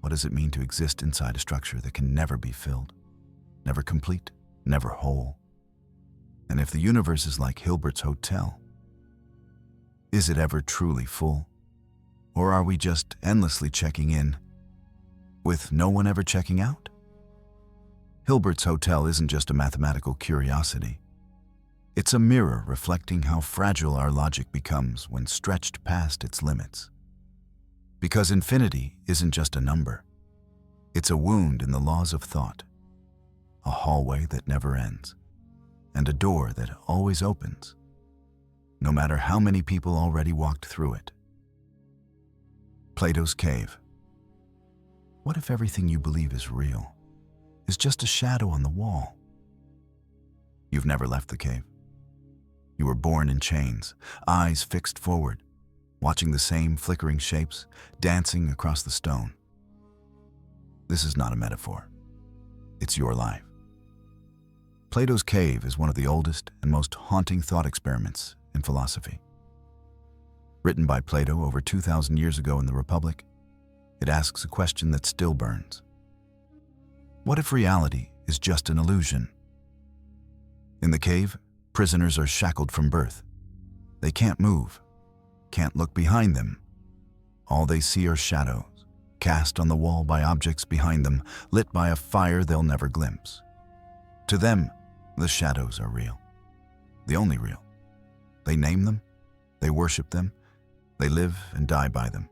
What does it mean to exist inside a structure that can never be filled, never complete, never whole? And if the universe is like Hilbert's Hotel, is it ever truly full? Or are we just endlessly checking in, with no one ever checking out? Hilbert's Hotel isn't just a mathematical curiosity. It's a mirror reflecting how fragile our logic becomes when stretched past its limits. Because infinity isn't just a number. It's a wound in the laws of thought, a hallway that never ends, and a door that always opens, no matter how many people already walked through it. Plato's cave. What if everything you believe is real is just a shadow on the wall? You've never left the cave. You were born in chains, eyes fixed forward, watching the same flickering shapes dancing across the stone. This is not a metaphor. It's your life. Plato's cave is one of the oldest and most haunting thought experiments in philosophy. Written by Plato over 2,000 years ago in the Republic, it asks a question that still burns. What if reality is just an illusion? In the cave, prisoners are shackled from birth. They can't move, can't look behind them. All they see are shadows, cast on the wall by objects behind them, lit by a fire they'll never glimpse. To them, the shadows are real, the only real. They name them, they worship them, they live and die by them.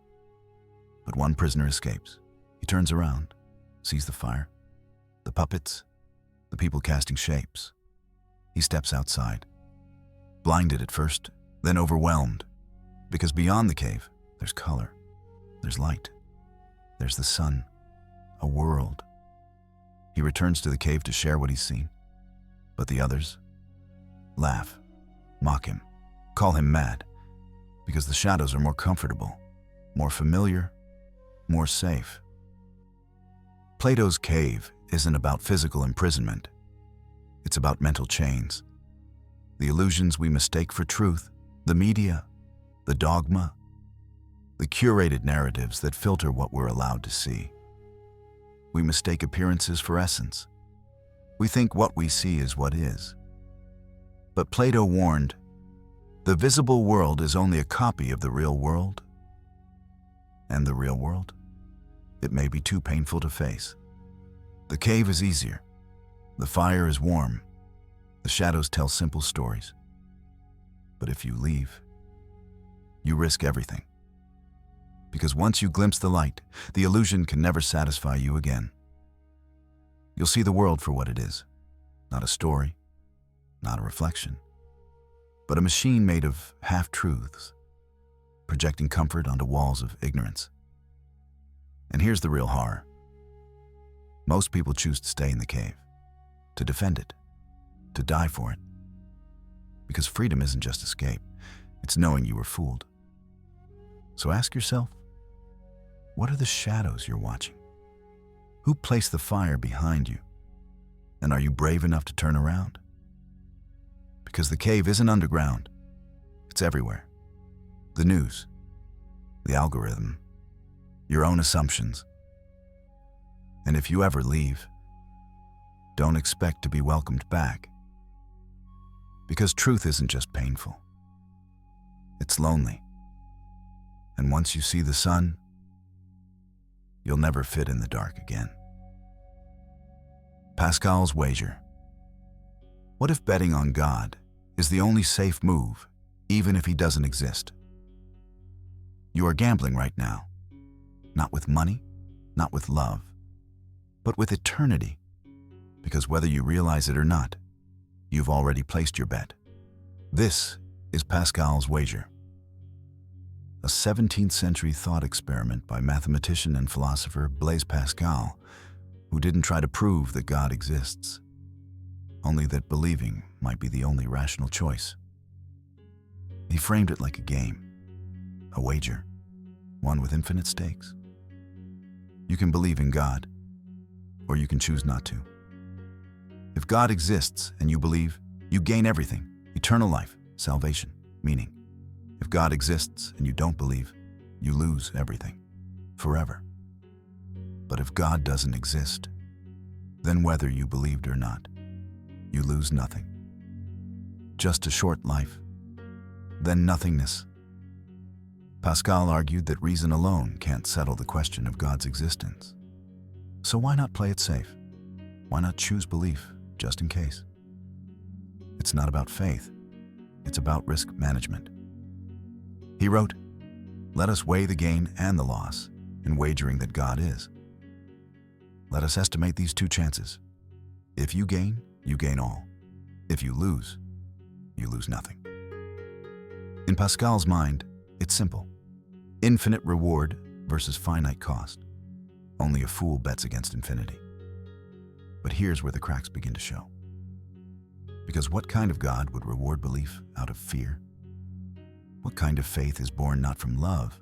But one prisoner escapes. He turns around, sees the fire, the puppets, the people casting shapes. He steps outside, blinded at first, then overwhelmed, because beyond the cave, there's color, there's light, there's the sun, a world. He returns to the cave to share what he's seen, but the others laugh, mock him, call him mad, because the shadows are more comfortable, more familiar, more safe. Plato's cave isn't about physical imprisonment. It's about mental chains. The illusions we mistake for truth, the media, the dogma, the curated narratives that filter what we're allowed to see. We mistake appearances for essence, We think what we see is what is. But Plato warned, the visible world is only a copy of the real world. And the real world? It may be too painful to face. The cave is easier. The fire is warm. The shadows tell simple stories. But if you leave, you risk everything. Because once you glimpse the light, the illusion can never satisfy you again. You'll see the world for what it is, not a story, not a reflection, but a machine made of half-truths, projecting comfort onto walls of ignorance. And here's the real horror. Most people choose to stay in the cave, to defend it, to die for it. Because freedom isn't just escape, it's knowing you were fooled. So ask yourself, what are the shadows you're watching? Who placed the fire behind you? And are you brave enough to turn around? Because the cave isn't underground, it's everywhere. The news, the algorithm, your own assumptions. And if you ever leave, don't expect to be welcomed back. Because truth isn't just painful, it's lonely. And once you see the sun, you'll never fit in the dark again. Pascal's wager. What if betting on God is the only safe move, even if he doesn't exist? You are gambling right now, not with money, not with love, but with eternity. Because whether you realize it or not, you've already placed your bet. This is Pascal's wager. A 17th century thought experiment by mathematician and philosopher Blaise Pascal, who didn't try to prove that God exists, only that believing might be the only rational choice. He framed it like a game, a wager, one with infinite stakes. You can believe in God, or you can choose not to. If God exists and you believe, you gain everything: eternal life, salvation, meaning. If God exists and you don't believe, you lose everything, forever. But if God doesn't exist, then whether you believed or not, you lose nothing. Just a short life, then nothingness. Pascal argued that reason alone can't settle the question of God's existence. So why not play it safe? Why not choose belief, just in case? It's not about faith, it's about risk management. He wrote, "Let us weigh the gain and the loss in wagering that God is. Let us estimate these two chances. If you gain all. If you lose nothing." In Pascal's mind, it's simple. Infinite reward versus finite cost. Only a fool bets against infinity. But here's where the cracks begin to show. Because what kind of God would reward belief out of fear? What kind of faith is born not from love,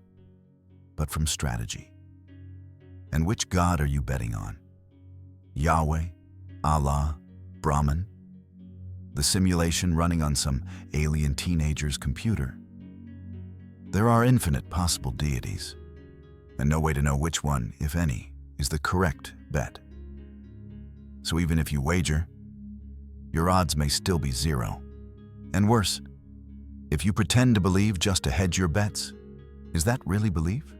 but from strategy? And which God are you betting on? Yahweh, Allah, Brahman? The simulation running on some alien teenager's computer? There are infinite possible deities, and no way to know which one, if any, is the correct bet. So even if you wager, your odds may still be zero. And worse, if you pretend to believe just to hedge your bets, is that really belief?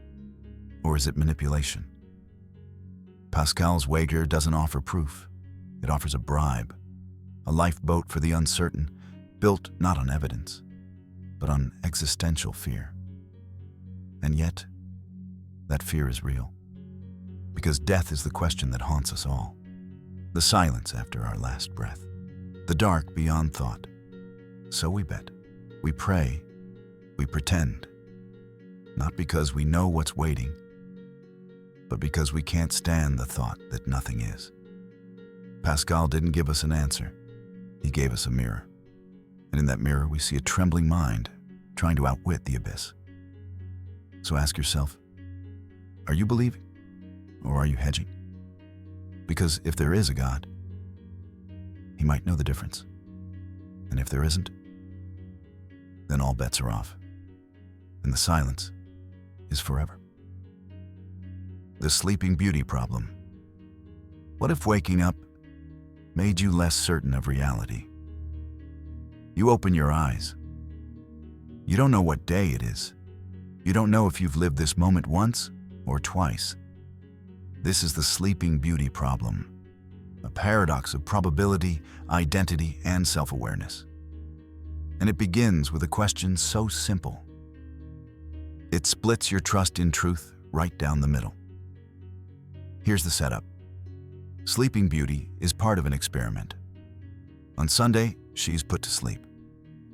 Or is it manipulation? Pascal's wager doesn't offer proof. It offers a bribe, a lifeboat for the uncertain, built not on evidence, but on existential fear. And yet, that fear is real. Because death is the question that haunts us all. The silence after our last breath. The dark beyond thought. So we bet. We pray, we pretend, not because we know what's waiting, but because we can't stand the thought that nothing is. Pascal didn't give us an answer. He gave us a mirror. And in that mirror, we see a trembling mind trying to outwit the abyss. So ask yourself, are you believing or are you hedging? Because if there is a God, he might know the difference. And if there isn't, then all bets are off, and the silence is forever. The Sleeping Beauty problem. What if waking up made you less certain of reality. You open your eyes. You don't know what day it is. You don't know if you've lived this moment once or twice. This is the Sleeping Beauty problem, a paradox of probability, identity, and self-awareness. And it begins with a question so simple. It splits your trust in truth right down the middle. Here's the setup. Sleeping Beauty is part of an experiment. On Sunday, she's put to sleep.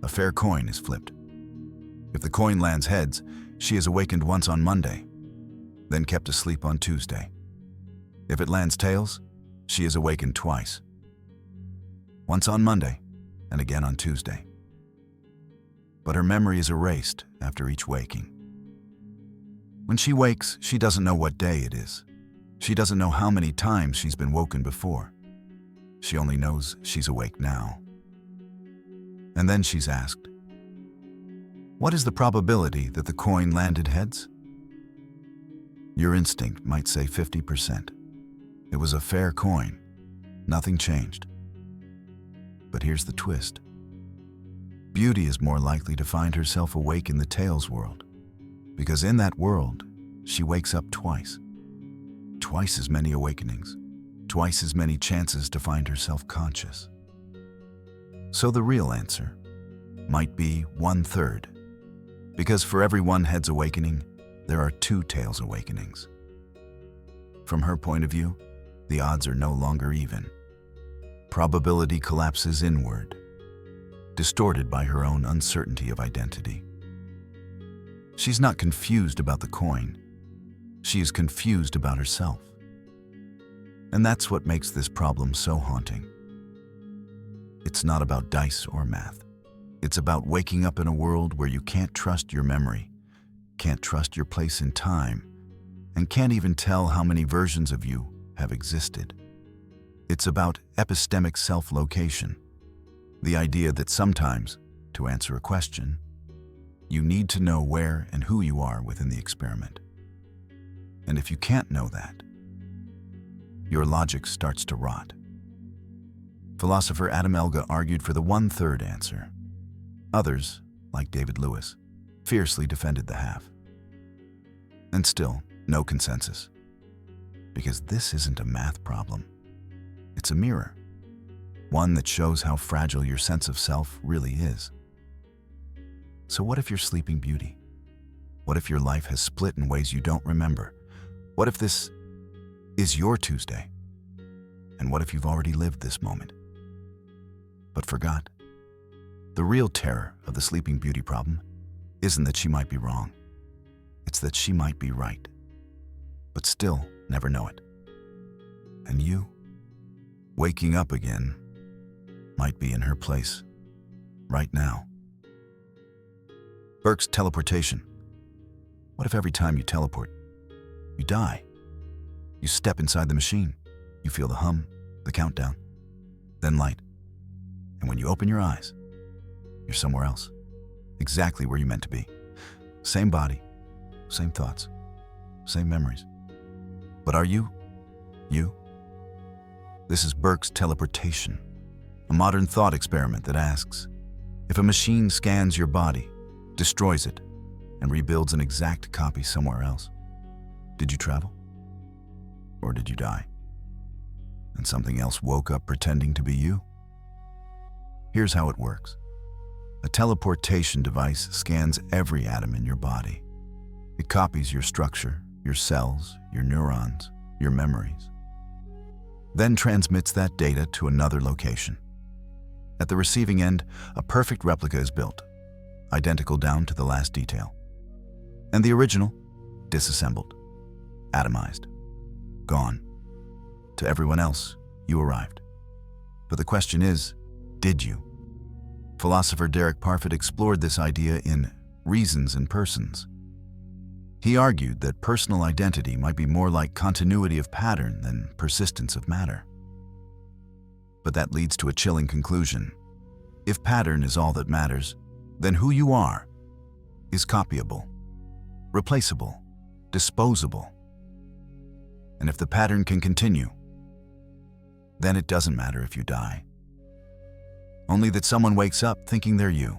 A fair coin is flipped. If the coin lands heads, she is awakened once on Monday, then kept asleep on Tuesday. If it lands tails, she is awakened twice. Once on Monday, and again on Tuesday. But her memory is erased after each waking. When she wakes, she doesn't know what day it is. She doesn't know how many times she's been woken before. She only knows she's awake now. And then she's asked, what is the probability that the coin landed heads? Your instinct might say 50%. It was a fair coin. Nothing changed. But here's the twist. Beauty is more likely to find herself awake in the tails world, because in that world, she wakes up twice. Twice as many awakenings, twice as many chances to find herself conscious. So the real answer might be 1/3, because for every one head's awakening, there are 2 tails awakenings. From her point of view, the odds are no longer even. Probability collapses inward, distorted by her own uncertainty of identity. She's not confused about the coin. She is confused about herself. And that's what makes this problem so haunting. It's not about dice or math. It's about waking up in a world where you can't trust your memory, can't trust your place in time, and can't even tell how many versions of you have existed. It's about epistemic self-location, the idea that sometimes, to answer a question, you need to know where and who you are within the experiment. And if you can't know that, your logic starts to rot. Philosopher Adam Elga argued for the 1/3 answer. Others, like David Lewis, fiercely defended the half. And still, no consensus. Because this isn't a math problem. It's a mirror. One that shows how fragile your sense of self really is. So what if you're Sleeping Beauty? What if your life has split in ways you don't remember? What if this is your Tuesday? And what if you've already lived this moment, but forgot? The real terror of the Sleeping Beauty problem isn't that she might be wrong. It's that she might be right, but still never know it. And you, waking up again, might be in her place right now. Burke's Teleportation. What if every time you teleport, you die? You step inside the machine, you feel the hum, the countdown, then light. And when you open your eyes, you're somewhere else, exactly where you meant to be. Same body, same thoughts, same memories. But are you you? This is Burke's Teleportation, a modern thought experiment that asks, if a machine scans your body, destroys it, and rebuilds an exact copy somewhere else, did you travel? Or did you die? And something else woke up pretending to be you? Here's how it works. A teleportation device scans every atom in your body. It copies your structure, your cells, your neurons, your memories. Then transmits that data to another location. At the receiving end, a perfect replica is built, identical down to the last detail. And the original, disassembled, atomized, gone. To everyone else, you arrived. But the question is, did you? Philosopher Derek Parfit explored this idea in Reasons and Persons. He argued that personal identity might be more like continuity of pattern than persistence of matter. But that leads to a chilling conclusion. If pattern is all that matters, then who you are is copyable, replaceable, disposable. And if the pattern can continue, then it doesn't matter if you die. Only that someone wakes up thinking they're you.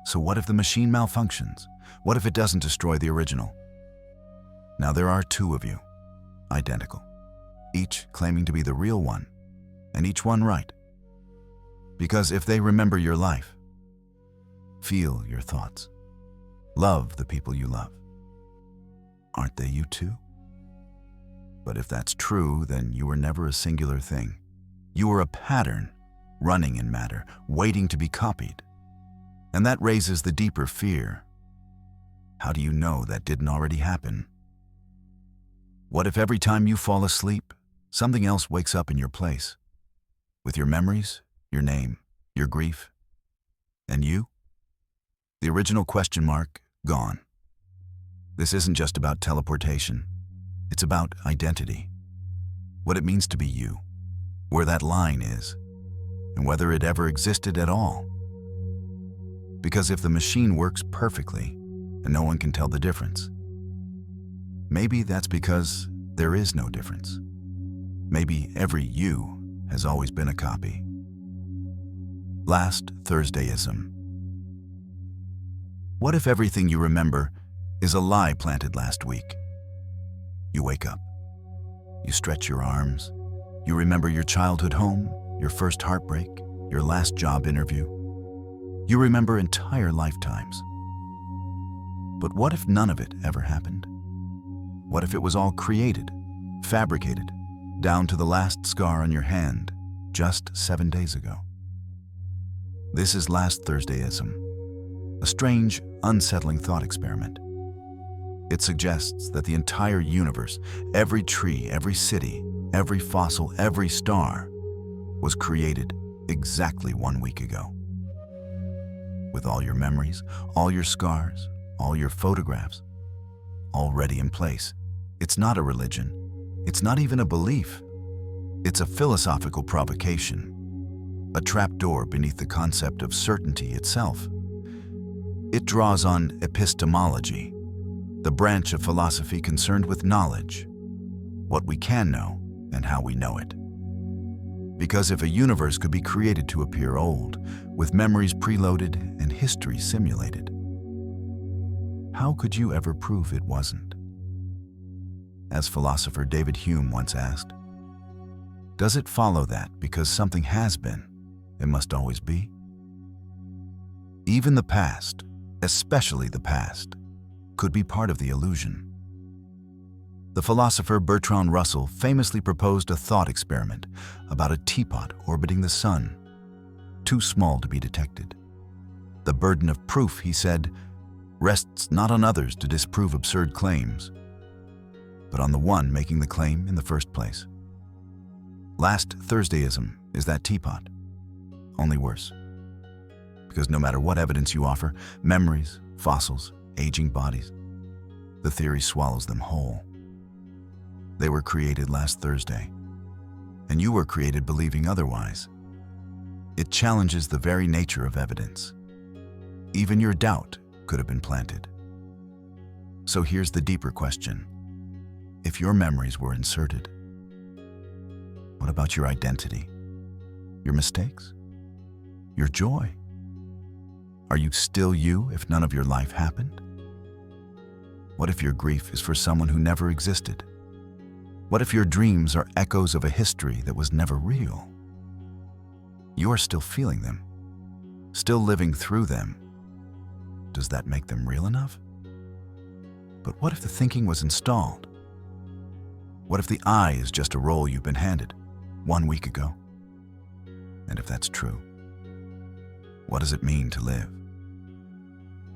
So what if the machine malfunctions? What if it doesn't destroy the original? Now there are two of you, identical, each claiming to be the real one, and each one right. Because if they remember your life, feel your thoughts, love the people you love, aren't they you too? But if that's true, then you were never a singular thing. You were a pattern, running in matter, waiting to be copied. And that raises the deeper fear. How do you know that didn't already happen? What if every time you fall asleep, something else wakes up in your place? With your memories, your name, your grief, and you? The original question mark, gone. This isn't just about teleportation. It's about identity. What it means to be you, where that line is, and whether it ever existed at all. Because if the machine works perfectly, and no one can tell the difference, maybe that's because there is no difference. Maybe every you has always been a copy. Last Thursdayism. What if everything you remember is a lie planted last week? You wake up. You stretch your arms. You remember your childhood home, your first heartbreak, your last job interview. You remember entire lifetimes. But what if none of it ever happened? What if it was all created, fabricated, down to the last scar on your hand just 7 days ago? This is Last Thursdayism, a strange, unsettling thought experiment. It suggests that the entire universe, every tree, every city, every fossil, every star, was created exactly 1 week ago. With all your memories, all your scars, all your photographs, already in place. It's not a religion. It's not even a belief. It's a philosophical provocation, a trapdoor beneath the concept of certainty itself. It draws on epistemology, the branch of philosophy concerned with knowledge, what we can know and how we know it. Because if a universe could be created to appear old, with memories preloaded and history simulated, how could you ever prove it wasn't? As philosopher David Hume once asked, does it follow that because something has been, it must always be? Even the past, especially the past, could be part of the illusion. The philosopher Bertrand Russell famously proposed a thought experiment about a teapot orbiting the sun, too small to be detected. The burden of proof, he said, rests not on others to disprove absurd claims, but on the one making the claim in the first place. Last Thursdayism is that teapot, only worse. Because no matter what evidence you offer, memories, fossils, aging bodies, the theory swallows them whole. They were created last Thursday, and you were created believing otherwise. It challenges the very nature of evidence. Even your doubt could have been planted. So here's the deeper question. If your memories were inserted, what about your identity? Your mistakes? Your joy? Are you still you if none of your life happened? What if your grief is for someone who never existed? What if your dreams are echoes of a history that was never real? You are still feeling them, still living through them. Does that make them real enough? But what if the thinking was installed? What if the I is just a role you've been handed 1 week ago? And if that's true, what does it mean to live?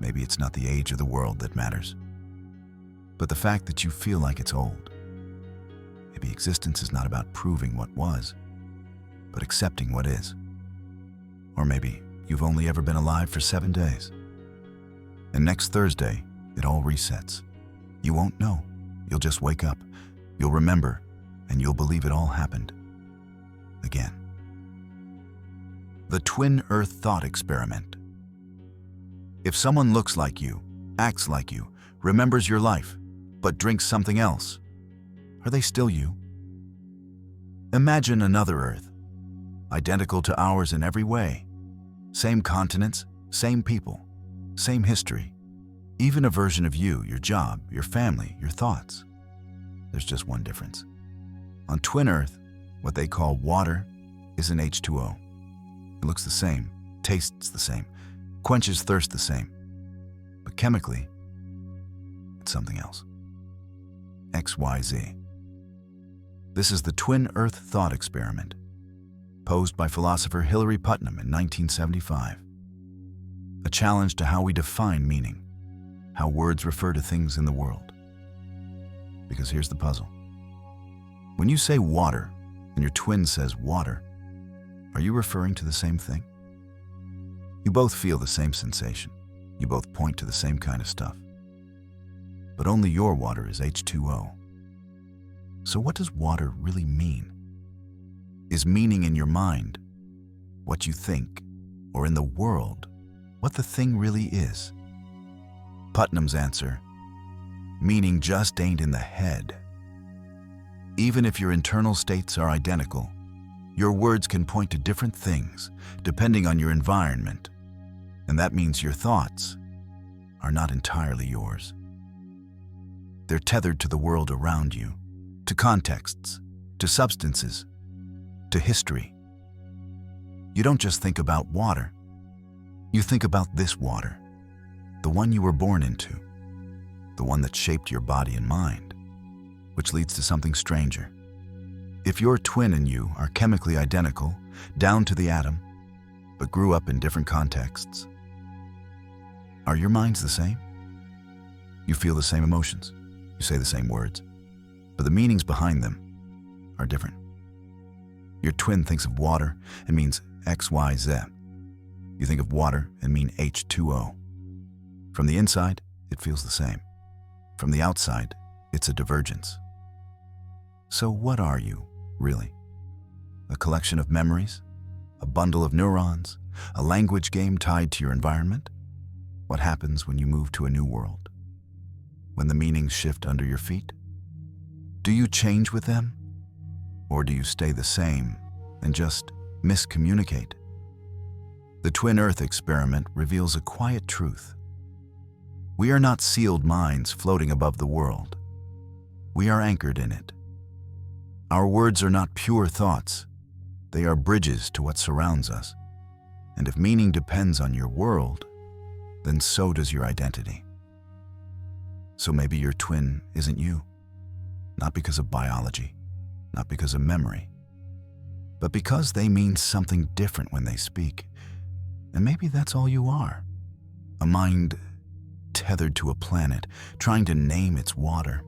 Maybe it's not the age of the world that matters, but the fact that you feel like it's old. Maybe existence is not about proving what was, but accepting what is. Or maybe you've only ever been alive for 7 days. And next Thursday, it all resets. You won't know. You'll just wake up. You'll remember, and you'll believe it all happened. Again. The Twin Earth Thought Experiment. If someone looks like you, acts like you, remembers your life, but drinks something else, are they still you? Imagine another Earth, identical to ours in every way. Same continents, same people, same history. Even a version of you, your job, your family, your thoughts. There's just one difference. On Twin Earth, what they call water is an H2O. It looks the same, tastes the same, quenches thirst the same. But chemically, it's something else. XYZ. This is the Twin Earth thought experiment, posed by philosopher Hilary Putnam in 1975. A challenge to how we define meaning, how words refer to things in the world. Because here's the puzzle. When you say water and your twin says water, are you referring to the same thing? You both feel the same sensation. You both point to the same kind of stuff. But only your water is H2O. So what does water really mean? Is meaning in your mind, what you think, or in the world, what the thing really is? Putnam's answer, meaning just ain't in the head. Even if your internal states are identical, your words can point to different things depending on your environment, and that means your thoughts are not entirely yours. They're tethered to the world around you, to contexts, to substances, to history. You don't just think about water. You think about this water, the one you were born into, the one that shaped your body and mind, which leads to something stranger. If your twin and you are chemically identical, down to the atom, but grew up in different contexts, are your minds the same? You feel the same emotions, you say the same words, but the meanings behind them are different. Your twin thinks of water and means XYZ. You think of water and mean H2O. From the inside, it feels the same. From the outside, it's a divergence. So what are you, really? A collection of memories? A bundle of neurons? A language game tied to your environment? What happens when you move to a new world? When the meanings shift under your feet? Do you change with them? Or do you stay the same and just miscommunicate? The Twin Earth experiment reveals a quiet truth. We are not sealed minds floating above the world. We are anchored in it. Our words are not pure thoughts. They are bridges to what surrounds us. And if meaning depends on your world, then so does your identity. So maybe your twin isn't you, not because of biology, not because of memory, but because they mean something different when they speak. And maybe that's all you are, a mind tethered to a planet, trying to name its water.